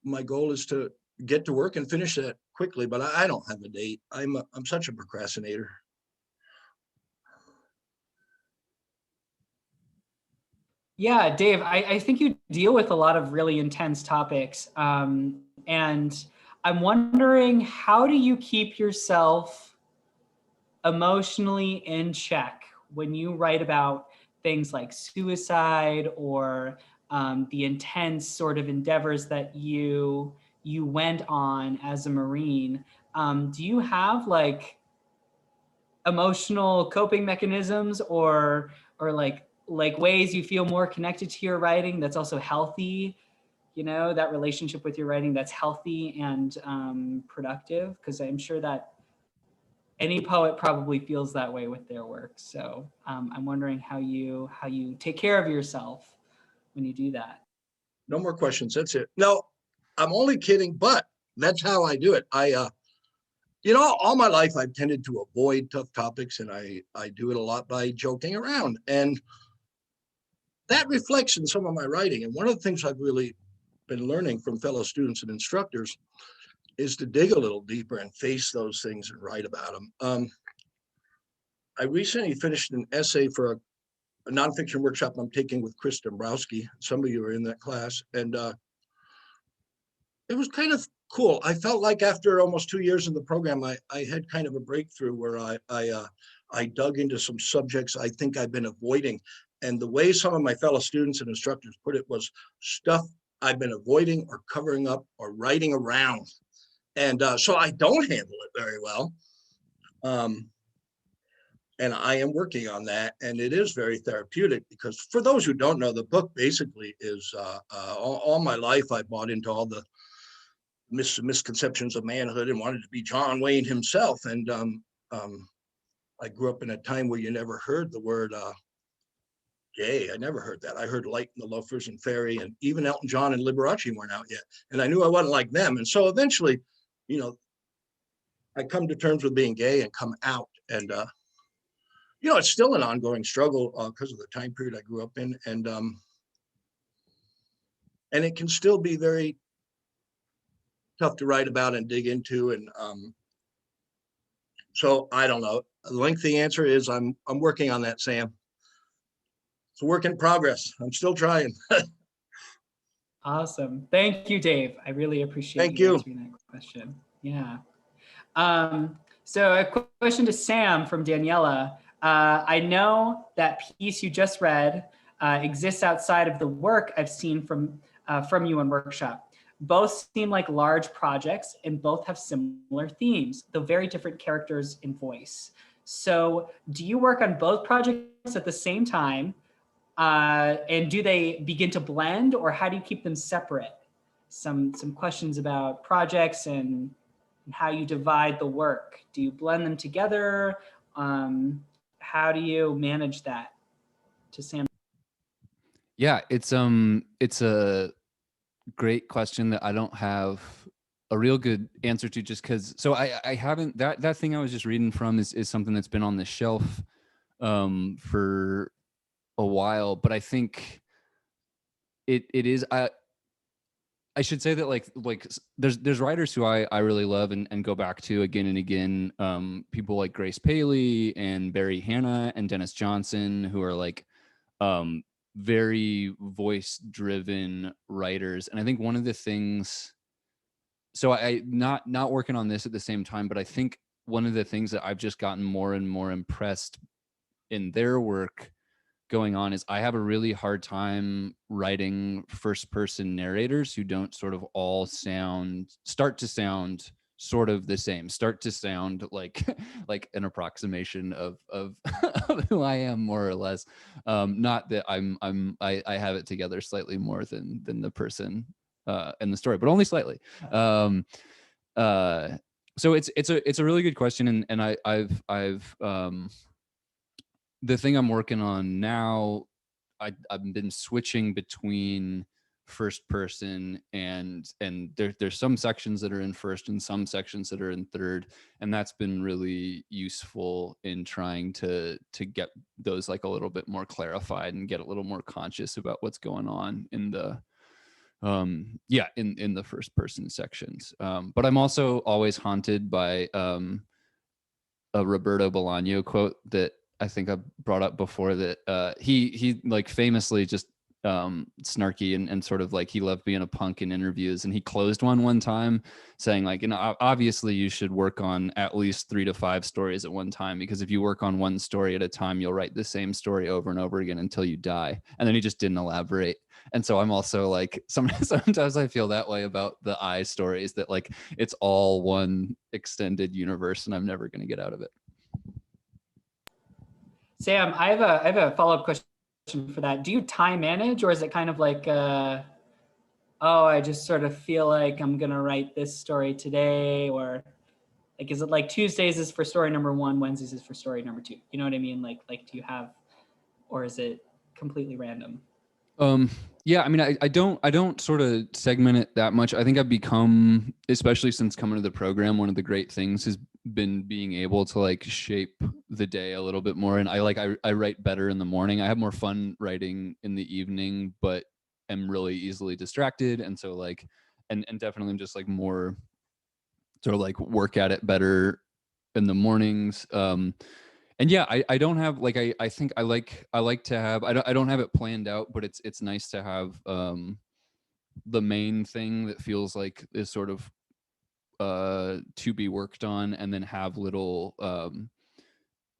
my goal is to get to work and finish that quickly, but I don't have a date. I'm such a procrastinator. Yeah, Dave, I think you deal with a lot of really intense topics. And I'm wondering, how do you keep yourself emotionally in check when you write about things like suicide or the intense sort of endeavors that you went on as a Marine? Do you have like emotional coping mechanisms or like ways you feel more connected to your writing that's also healthy? you know, that relationship with your writing that's healthy and productive, because I'm sure that any poet probably feels that way with their work. So I'm wondering how you take care of yourself when you do that. No more questions. That's it. No, I'm only kidding, but that's how I do it. You know, all my life I've tended to avoid tough topics, and I do it a lot by joking around, and that reflects in some of my writing. And one of the things I've really been learning from fellow students and instructors is to dig a little deeper and face those things and write about them. I recently finished an essay for a nonfiction workshop I'm taking with Chris Dombrowski. Some of you are in that class, and it was kind of cool. I felt like after almost 2 years in the program, I had kind of a breakthrough where I dug into some subjects I think I've been avoiding. And the way some of my fellow students and instructors put it was stuff I've been avoiding or covering up or writing around. And so I don't handle it very well. And I am working on that. And it is very therapeutic because for those who don't know, the book basically is all my life I bought into all the misconceptions of manhood and wanted to be John Wayne himself. And I grew up in a time where you never heard the word gay. I never heard that. I heard Light and the Loafers and Fairy, and even Elton John and Liberace weren't out yet. And I knew I wasn't like them. And so eventually, you know, I come to terms with being gay and come out. And, you know, it's still an ongoing struggle because of the time period I grew up in. And it can still be very tough to write about and dig into. And so I don't know. The lengthy answer is I'm working on that, Sam. It's a work in progress. I'm still trying. Awesome. Thank you, Dave. I really appreciate you answering that question. Yeah. So a question to Sam from Daniela. I know that piece you just read exists outside of the work I've seen from you in workshop. Both seem like large projects and both have similar themes, though very different characters and voice. So do you work on both projects at the same time? And do they begin to blend, or how do you keep them separate? Some questions about projects and how you divide the work. Do you blend them together? How do you manage that? To Sam. Yeah, it's a great question that I don't have a real good answer to, just because. So I haven't, that thing I was just reading from is something that's been on the shelf for a while, but I think it is. I should say that like there's writers who I really love and go back to again and again. People like Grace Paley and Barry Hannah and Dennis Johnson, who are like very voice driven writers. And I think one of the things, so I not working on this at the same time, but I think one of the things that I've just gotten more and more impressed in their work going on is I have a really hard time writing first person narrators who don't sort of all start to sound sort of the same, start to sound like an approximation of who I am, more or less. Not that I have it together slightly more than the person in the story, but only slightly. So it's a really good question, and I've the thing I'm working on now, I've been switching between first person and there's some sections that are in first and some sections that are in third, and that's been really useful in trying to get those like a little bit more clarified and get a little more conscious about what's going on in the in the first person sections. But I'm also always haunted by a Roberto Bolaño quote that I think I brought up before, that he like famously just snarky and sort of like he loved being a punk in interviews, and he closed one time saying like, you know, obviously you should work on at least 3 to 5 stories at one time, because if you work on one story at a time, you'll write the same story over and over again until you die. And then he just didn't elaborate. And so I'm also like, sometimes I feel that way about the I stories, that like it's all one extended universe and I'm never going to get out of it. Sam, I have a follow-up question for that. Do you time manage, or is it kind of like oh, I just sort of feel like I'm gonna write this story today, or like, is it like Tuesdays is for story number 1, Wednesdays is for story number 2? You know what I mean? Like, do you have, or is it completely random? Yeah, I mean, I don't sort of segment it that much. I think I've become, especially since coming to the program, one of the great things has been being able to like shape the day a little bit more. And I write better in the morning. I have more fun writing in the evening, but am really easily distracted. And so like, and definitely I'm just like more sort of like work at it better in the mornings. And yeah, I don't have like I think I like to have I don't have it planned out, but it's nice to have the main thing that feels like is sort of to be worked on, and then have little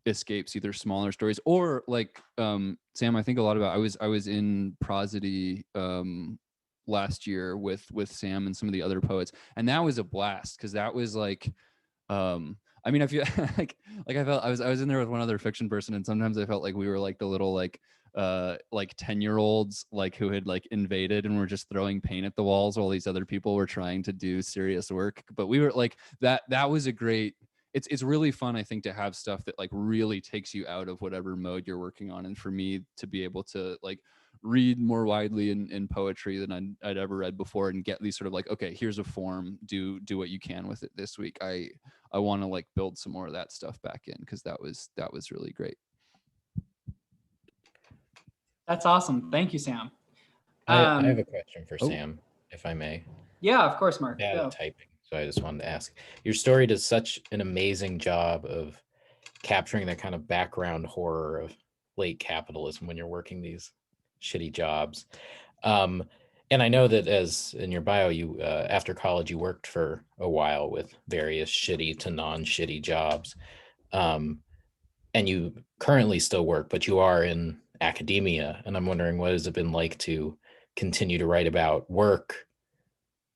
escapes, either smaller stories or like Sam, I think a lot about I was in prosody last year with Sam and some of the other poets, and that was a blast because that was like I mean, I feel like I felt I was in there with one other fiction person, and sometimes I felt like we were like the little like 10-year-olds like who had like invaded and were just throwing paint at the walls while these other people were trying to do serious work. But we were like that was a great, it's really fun, I think, to have stuff that like really takes you out of whatever mode you're working on. And for me to be able to like read more widely in poetry than I'd ever read before, and get these sort of like, okay, here's a form, do what you can with it this week. I want to like build some more of that stuff back in, because that was really great. That's awesome. Thank you, Sam. I have a question for oh. Sam, if I may. Yeah, of course, Mark. Bad Go. at typing, so I just wanted to ask. Your story does such an amazing job of capturing that kind of background horror of late capitalism when you're working these shitty jobs. And I know that, as in your bio, you after college you worked for a while with various shitty to non-shitty jobs, and you currently still work, but you are in academia. And I'm wondering, what has it been like to continue to write about work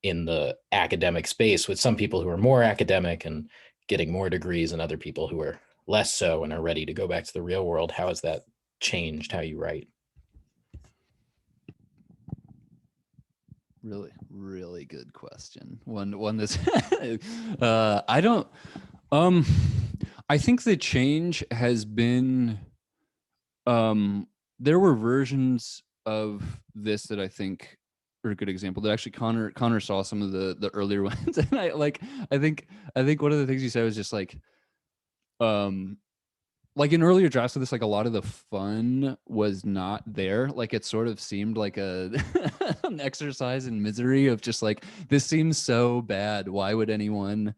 in the academic space with some people who are more academic and getting more degrees, and other people who are less so and are ready to go back to the real world? How has that changed how you write? Really good question. One that's I don't I think the change has been there were versions of this that I think are a good example, that actually Connor saw some of the earlier ones, and I think one of the things you said was just like in earlier drafts of this, like a lot of the fun was not there. Like it sort of seemed like an exercise in misery of just like, this seems so bad. Why would anyone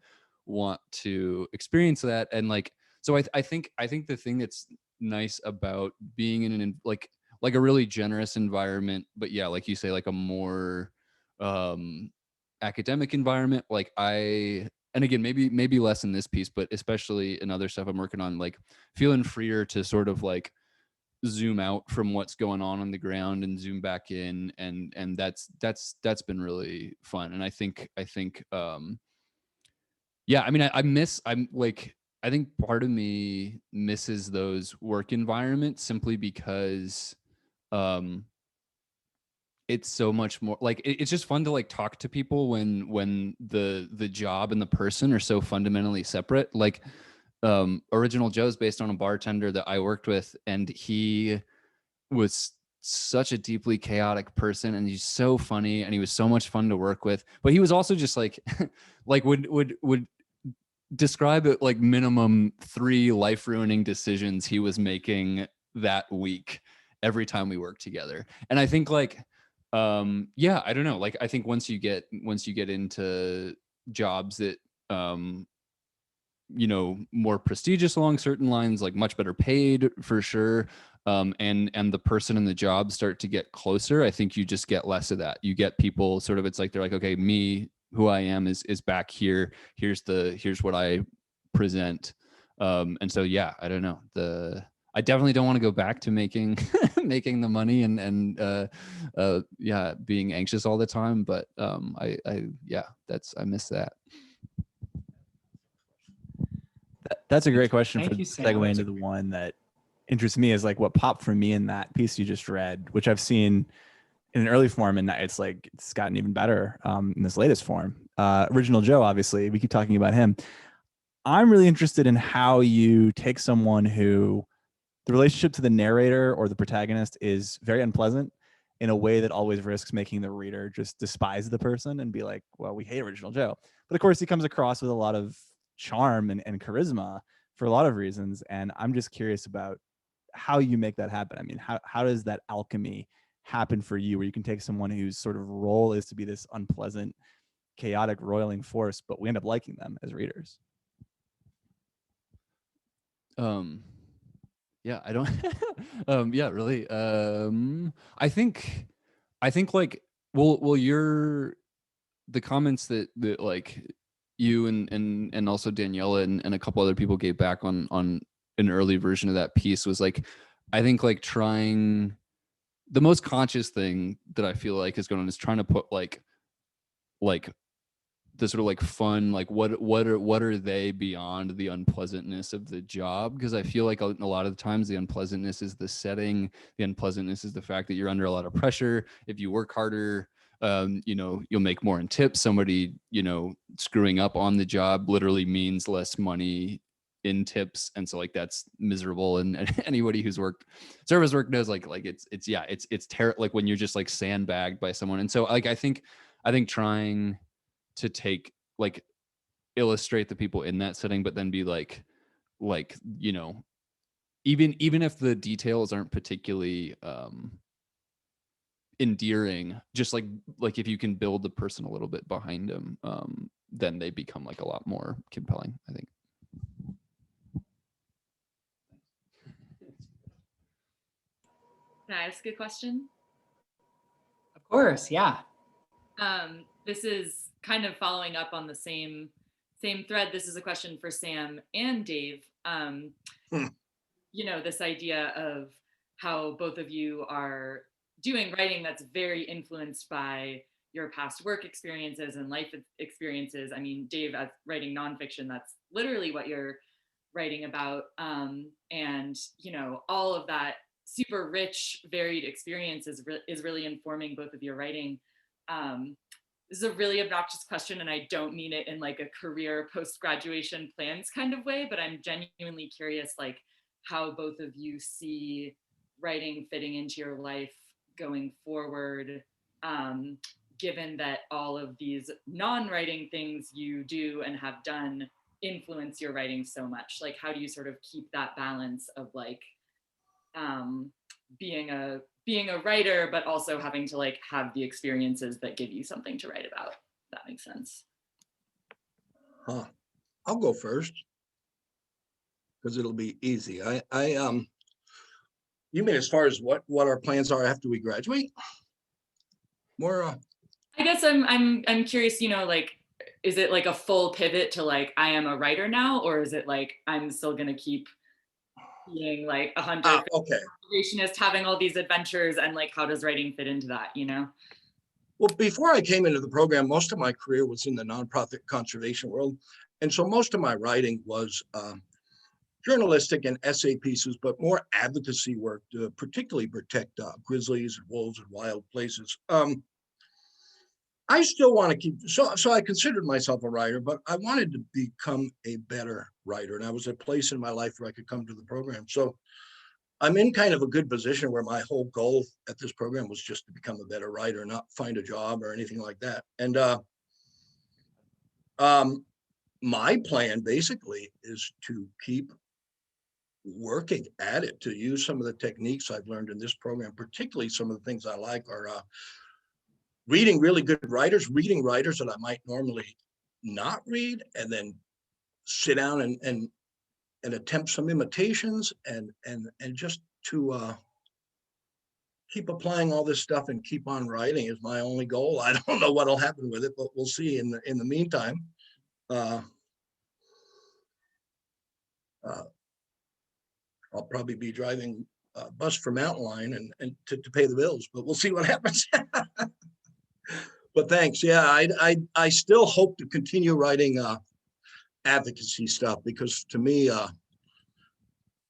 want to experience that? And like, so I think the thing that's nice about being in like a really generous environment, but yeah, like you say, like a more academic environment, like and again, maybe less in this piece, but especially in other stuff I'm working on, like feeling freer to sort of like zoom out from what's going on the ground and zoom back in, and that's been really fun. And I think yeah, I mean, I'm like, I think part of me misses those work environments simply because it's so much more like it's just fun to like talk to people when the job and the person are so fundamentally separate. Like Original Joe's based on a bartender that I worked with, and he was such a deeply chaotic person, and he's so funny, and he was so much fun to work with, but he was also just like like would describe it like minimum 3 life-ruining decisions he was making that week every time we worked together. And I think like yeah, I don't know, like I think once you get into jobs that you know, more prestigious along certain lines, like much better paid for sure, and the person and the job start to get closer, I think you just get less of that. You get people sort of, it's like they're like, okay, me, who I am is back here, here's what I present. And so yeah, I don't know, I definitely don't want to go back to making making the money and yeah, being anxious all the time, but yeah, I miss that. That's a great question. Thank for you, Sam. segue into the one that interests me, is like what popped for me in that piece you just read, which I've seen in an early form, and it's like it's gotten even better in this latest form. Original Joe, obviously, we keep talking about him. I'm really interested in how you take someone who the relationship to the narrator or the protagonist is very unpleasant in a way that always risks making the reader just despise the person and be like, well, we hate Original Joe. But of course, he comes across with a lot of charm and charisma for a lot of reasons. And I'm just curious about how you make that happen. I mean, how does that alchemy happen for you, where you can take someone whose sort of role is to be this unpleasant, chaotic, roiling force, but we end up liking them as readers? Yeah, I don't yeah, really. I think like, well, you're the comments that like you and also Daniela and a couple other people gave back on an early version of that piece was like, I think like trying the most conscious thing that I feel like is going on is trying to put like the sort of like fun, like what are they beyond the unpleasantness of the job? Because I feel like a lot of the times the unpleasantness is the setting, the unpleasantness is the fact that you're under a lot of pressure. If you work harder, you know, you'll make more in tips. Somebody, you know, screwing up on the job literally means less money in tips, and so like that's miserable. And anybody who's worked service work knows like it's terrible, like when you're just like sandbagged by someone. And so like I think trying to take like illustrate the people in that setting, but then be like you know, even if the details aren't particularly endearing, just like if you can build the person a little bit behind them, then they become like a lot more compelling, I think. Can I ask a question? Of course, yeah. This is kind of following up on the same thread. This is a question for Sam and Dave. You know, this idea of how both of you are doing writing that's very influenced by your past work experiences and life experiences. I mean, Dave, as writing nonfiction, that's literally what you're writing about. And, you know, all of that super rich, varied experience is really informing both of your writing. This is a really obnoxious question, and I don't mean it in like a career post-graduation plans kind of way, but I'm genuinely curious, like how both of you see writing fitting into your life going forward, given that all of these non-writing things you do and have done influence your writing so much. Like, how do you sort of keep that balance of like being a writer, but also having to like have the experiences that give you something to write about? If that makes sense. I'll go first because it'll be easy. You mean as far as what our plans are after we graduate? More I guess I'm curious, you know, like, is it like a full pivot to like, I am a writer now, or is it like, I'm still going to keep being like a hunter, okay. conservationist, having all these adventures, and like, how does writing fit into that, you know? Well, before I came into the program, most of my career was in the nonprofit conservation world. And so most of my writing was journalistic and essay pieces, but more advocacy work to particularly protect grizzlies and wolves and wild places. I still want to keep, so I considered myself a writer, but I wanted to become a better writer. And I was at a place in my life where I could come to the program. So I'm in kind of a good position where my whole goal at this program was just to become a better writer, not find a job or anything like that. And my plan basically is to keep working at it, to use some of the techniques I've learned in this program. Particularly some of the things I like are reading really good writers, reading writers that I might normally not read, and then sit down and attempt some imitations and just to keep applying all this stuff and keep on writing is my only goal. I don't know what'll happen with it, but we'll see. In the meantime, I'll probably be driving a bus for Mountain Line and to pay the bills, but we'll see what happens. But thanks. Yeah, I still hope to continue writing advocacy stuff, because to me,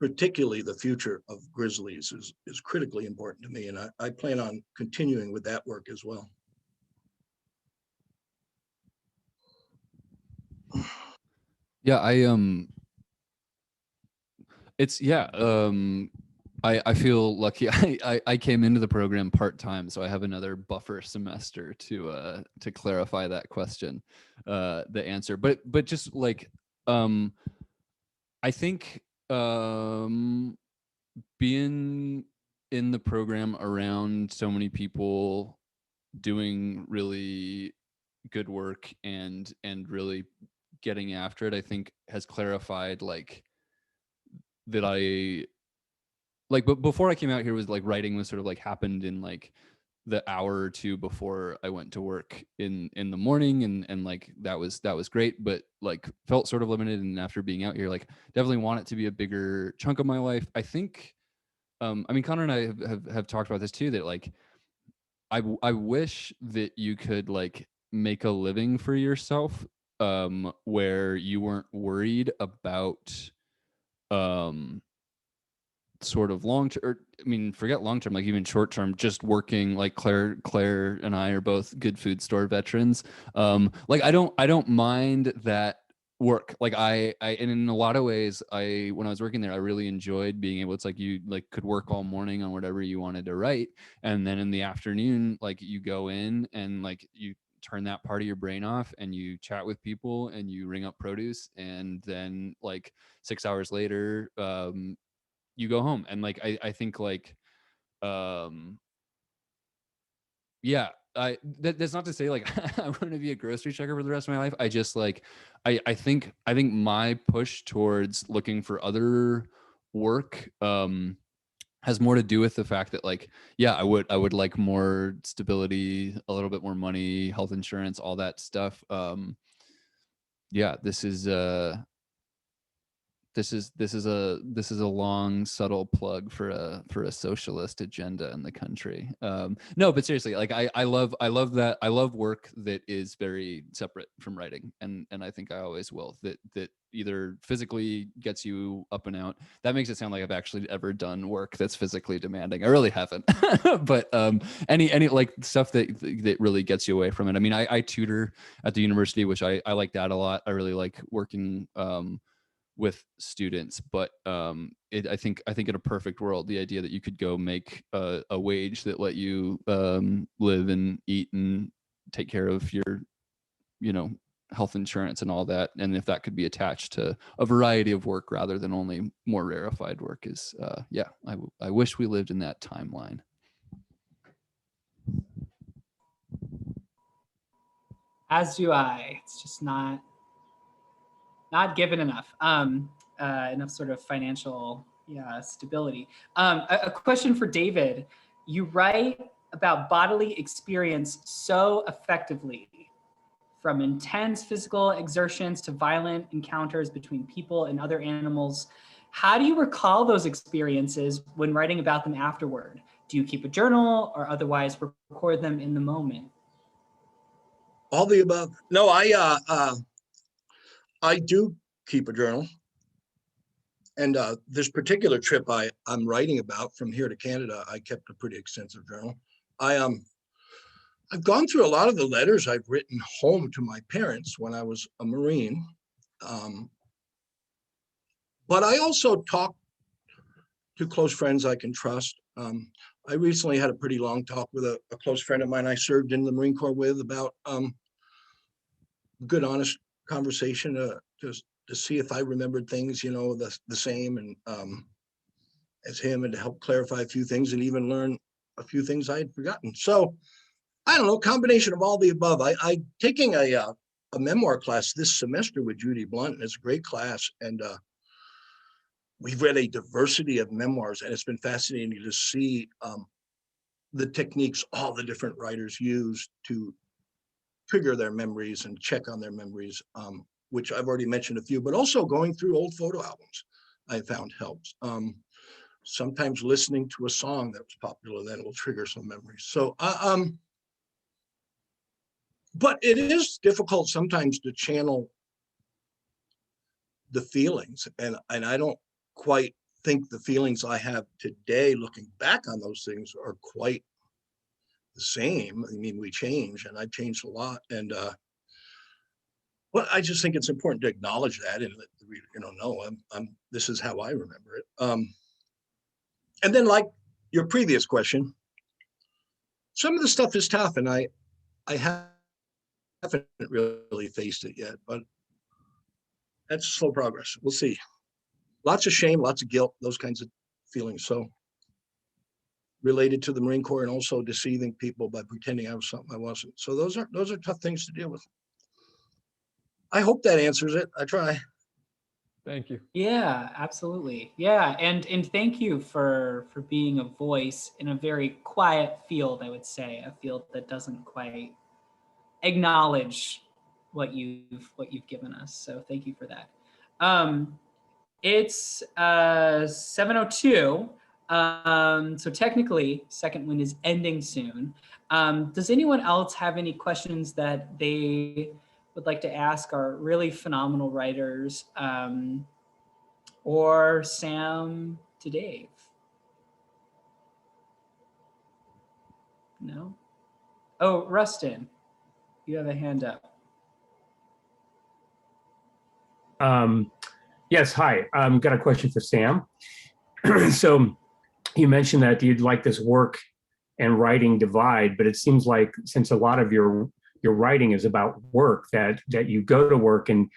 particularly the future of grizzlies is critically important to me. And I plan on continuing with that work as well. Yeah, it's yeah. I feel lucky. I came into the program part-time, so I have another buffer semester to clarify that question, the answer. But just like I think being in the program around so many people doing really good work and really getting after it, I think has clarified like that I like, but before I came out here was like writing was sort of like happened in like the hour or two before I went to work in the morning, and like that was great, but like felt sort of limited. And after being out here, like definitely want it to be a bigger chunk of my life. I think I mean, Connor and I have talked about this too, that like I wish that you could like make a living for yourself where you weren't worried about sort of long term, or I mean, forget long term, like even short term, just working. Like Claire and I are both good food store veterans. Like I don't mind that work. Like and in a lot of ways, when I was working there, I really enjoyed being able, it's like you like could work all morning on whatever you wanted to write, and then in the afternoon, like you go in and like you turn that part of your brain off and you chat with people and you ring up produce, and then like 6 hours later you go home. And like I think like yeah, that's not to say like I want to be a grocery checker for the rest of my life. I just like I think my push towards looking for other work has more to do with the fact that like yeah, I would like more stability, a little bit more money, health insurance, all that stuff. Yeah, this is a long subtle plug for a socialist agenda in the country. No, but seriously, like I love that. I love work that is very separate from writing, and I think I always will. That either physically gets you up and out. That makes it sound like I've actually ever done work that's physically demanding. I really haven't. But any like stuff that really gets you away from it. I mean, I tutor at the university, which I like that a lot. I really like working with students, but I think in a perfect world, the idea that you could go make a wage that let you live and eat and take care of your, health insurance and all that, and if that could be attached to a variety of work rather than only more rarefied work, is yeah, I wish we lived in that timeline. As do I. It's just not given enough enough sort of financial stability. A question for David. You write about bodily experience so effectively, from intense physical exertions to violent encounters between people and other animals. How do you recall those experiences when writing about them afterward? Do you keep a journal or otherwise record them in the moment? All the above. No, I do keep a journal. And this particular trip I'm writing about from here to Canada, I kept a pretty extensive journal. I've gone through a lot of the letters I've written home to my parents when I was a Marine. But I also talk to close friends I can trust. I recently had a pretty long talk with a close friend of mine I served in the Marine Corps with about good, honest conversation to see if I remembered things, the same and as him, and to help clarify a few things and even learn a few things I had forgotten. So I don't know, combination of all the above. I'm taking a memoir class this semester with Judy Blunt, and it's a great class. And we've read a diversity of memoirs, and it's been fascinating to see the techniques all the different writers use to trigger their memories and check on their memories, which I've already mentioned a few, but also going through old photo albums I found helps. Sometimes listening to a song that was popular then will trigger some memories. So, but it is difficult sometimes to channel the feelings, and I don't quite think the feelings I have today, looking back on those things, are quite the same. I mean, we change, and I've changed a lot. And well, I just think it's important to acknowledge that and let the reader, know this is how I remember it. And then, like your previous question, some of the stuff is tough, and I haven't really faced it yet, but that's slow progress. We'll see. Lots of shame, lots of guilt, those kinds of feelings. So related to the Marine Corps, and also deceiving people by pretending I was something I wasn't. So those are tough things to deal with. I hope that answers it. I try. Thank you. Yeah, absolutely. Yeah, and thank you for being a voice in a very quiet field, I would say, a field that doesn't quite acknowledge what you've given us. So thank you for that. It's 7:02. So technically, Second Wind is ending soon. Does anyone else have any questions that they would like to ask our really phenomenal writers, or Sam to Dave? No? Oh, Rustin, you have a hand up. Yes, hi. Got a question for Sam. So you mentioned that you'd like this work and writing divide, but it seems like since a lot of your writing is about work, that you go to work and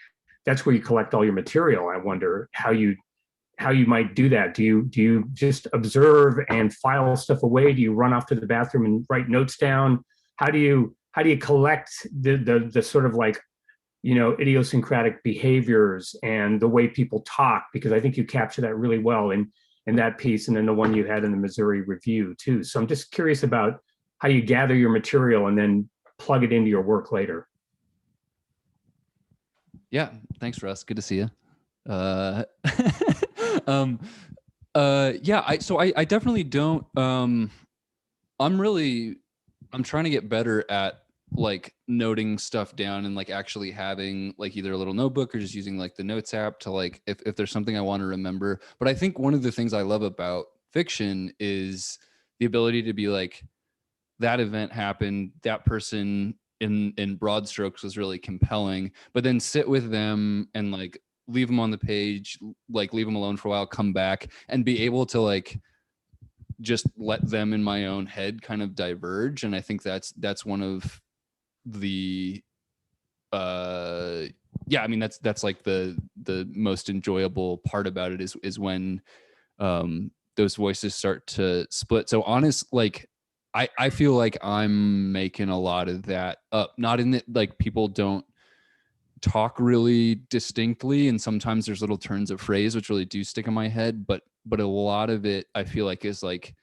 that's where you collect all your material. I wonder how you might do that. Do you just observe and file stuff away? Do you run off to the bathroom and write notes down? How do you collect the sort of like, idiosyncratic behaviors and the way people talk? Because I think you capture that really well in that piece, and then the one you had in the Missouri Review too. So I'm just curious about how you gather your material and then plug it into your work later. Yeah, thanks, Russ. Good to see you. Yeah, I definitely don't. I'm trying to get better at like noting stuff down and like actually having like either a little notebook or just using like the notes app to like if there's something I want to remember. But I think one of the things I love about fiction is the ability to be like, that event happened, that person in broad strokes was really compelling, but then sit with them and like leave them on the page, like leave them alone for a while, come back and be able to like just let them in my own head kind of diverge. And I think that's one of the that's like the most enjoyable part about it is when those voices start to split. So I feel like I'm making a lot of that up, not in that like people don't talk really distinctly, and sometimes there's little turns of phrase which really do stick in my head, but a lot of it I feel like is like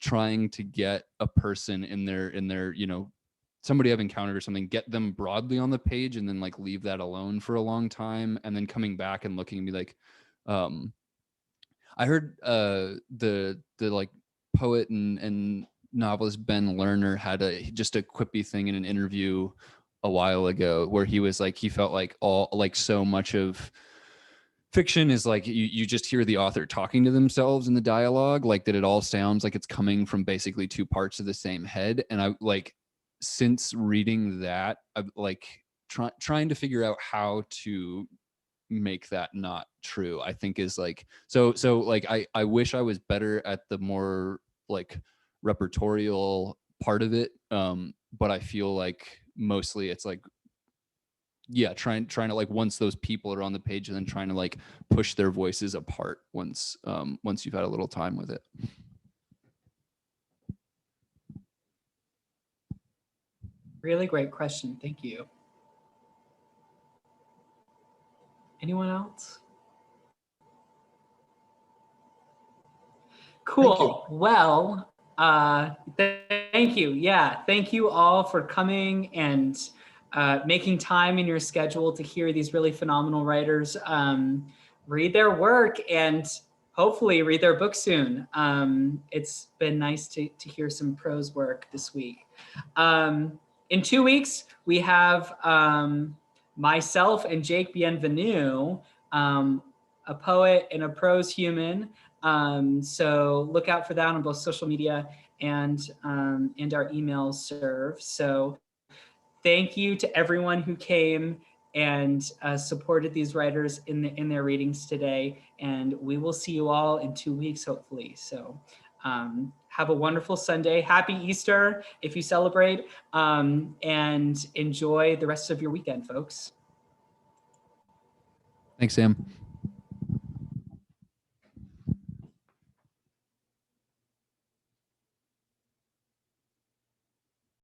trying to get a person in their somebody I've encountered or something, get them broadly on the page and then like leave that alone for a long time, and then coming back and looking at me like I heard the like poet and novelist Ben Lerner had just a quippy thing in an interview a while ago where he was like, he felt like all like so much of fiction is like you just hear the author talking to themselves in the dialogue, like that it all sounds like it's coming from basically two parts of the same head. And I like, since reading that, I'm like trying to figure out how to make that not true, I think is like, so like I wish I was better at the more like repertorial part of it. But I feel like mostly it's like, yeah, trying to like once those people are on the page and then trying to like push their voices apart once you've had a little time with it. Really great question. Thank you. Anyone else? Cool. Well, thank you. Yeah, thank you all for coming and making time in your schedule to hear these really phenomenal writers read their work and hopefully read their book soon. It's been nice to hear some prose work this week. In 2 weeks, we have myself and Jake Bienvenu a poet and a prose human. So look out for that on both social media and our email serve. So thank you to everyone who came and supported these writers in their readings today. And we will see you all in 2 weeks, hopefully. So have a wonderful Sunday. Happy Easter if you celebrate, and enjoy the rest of your weekend, folks. Thanks, Sam.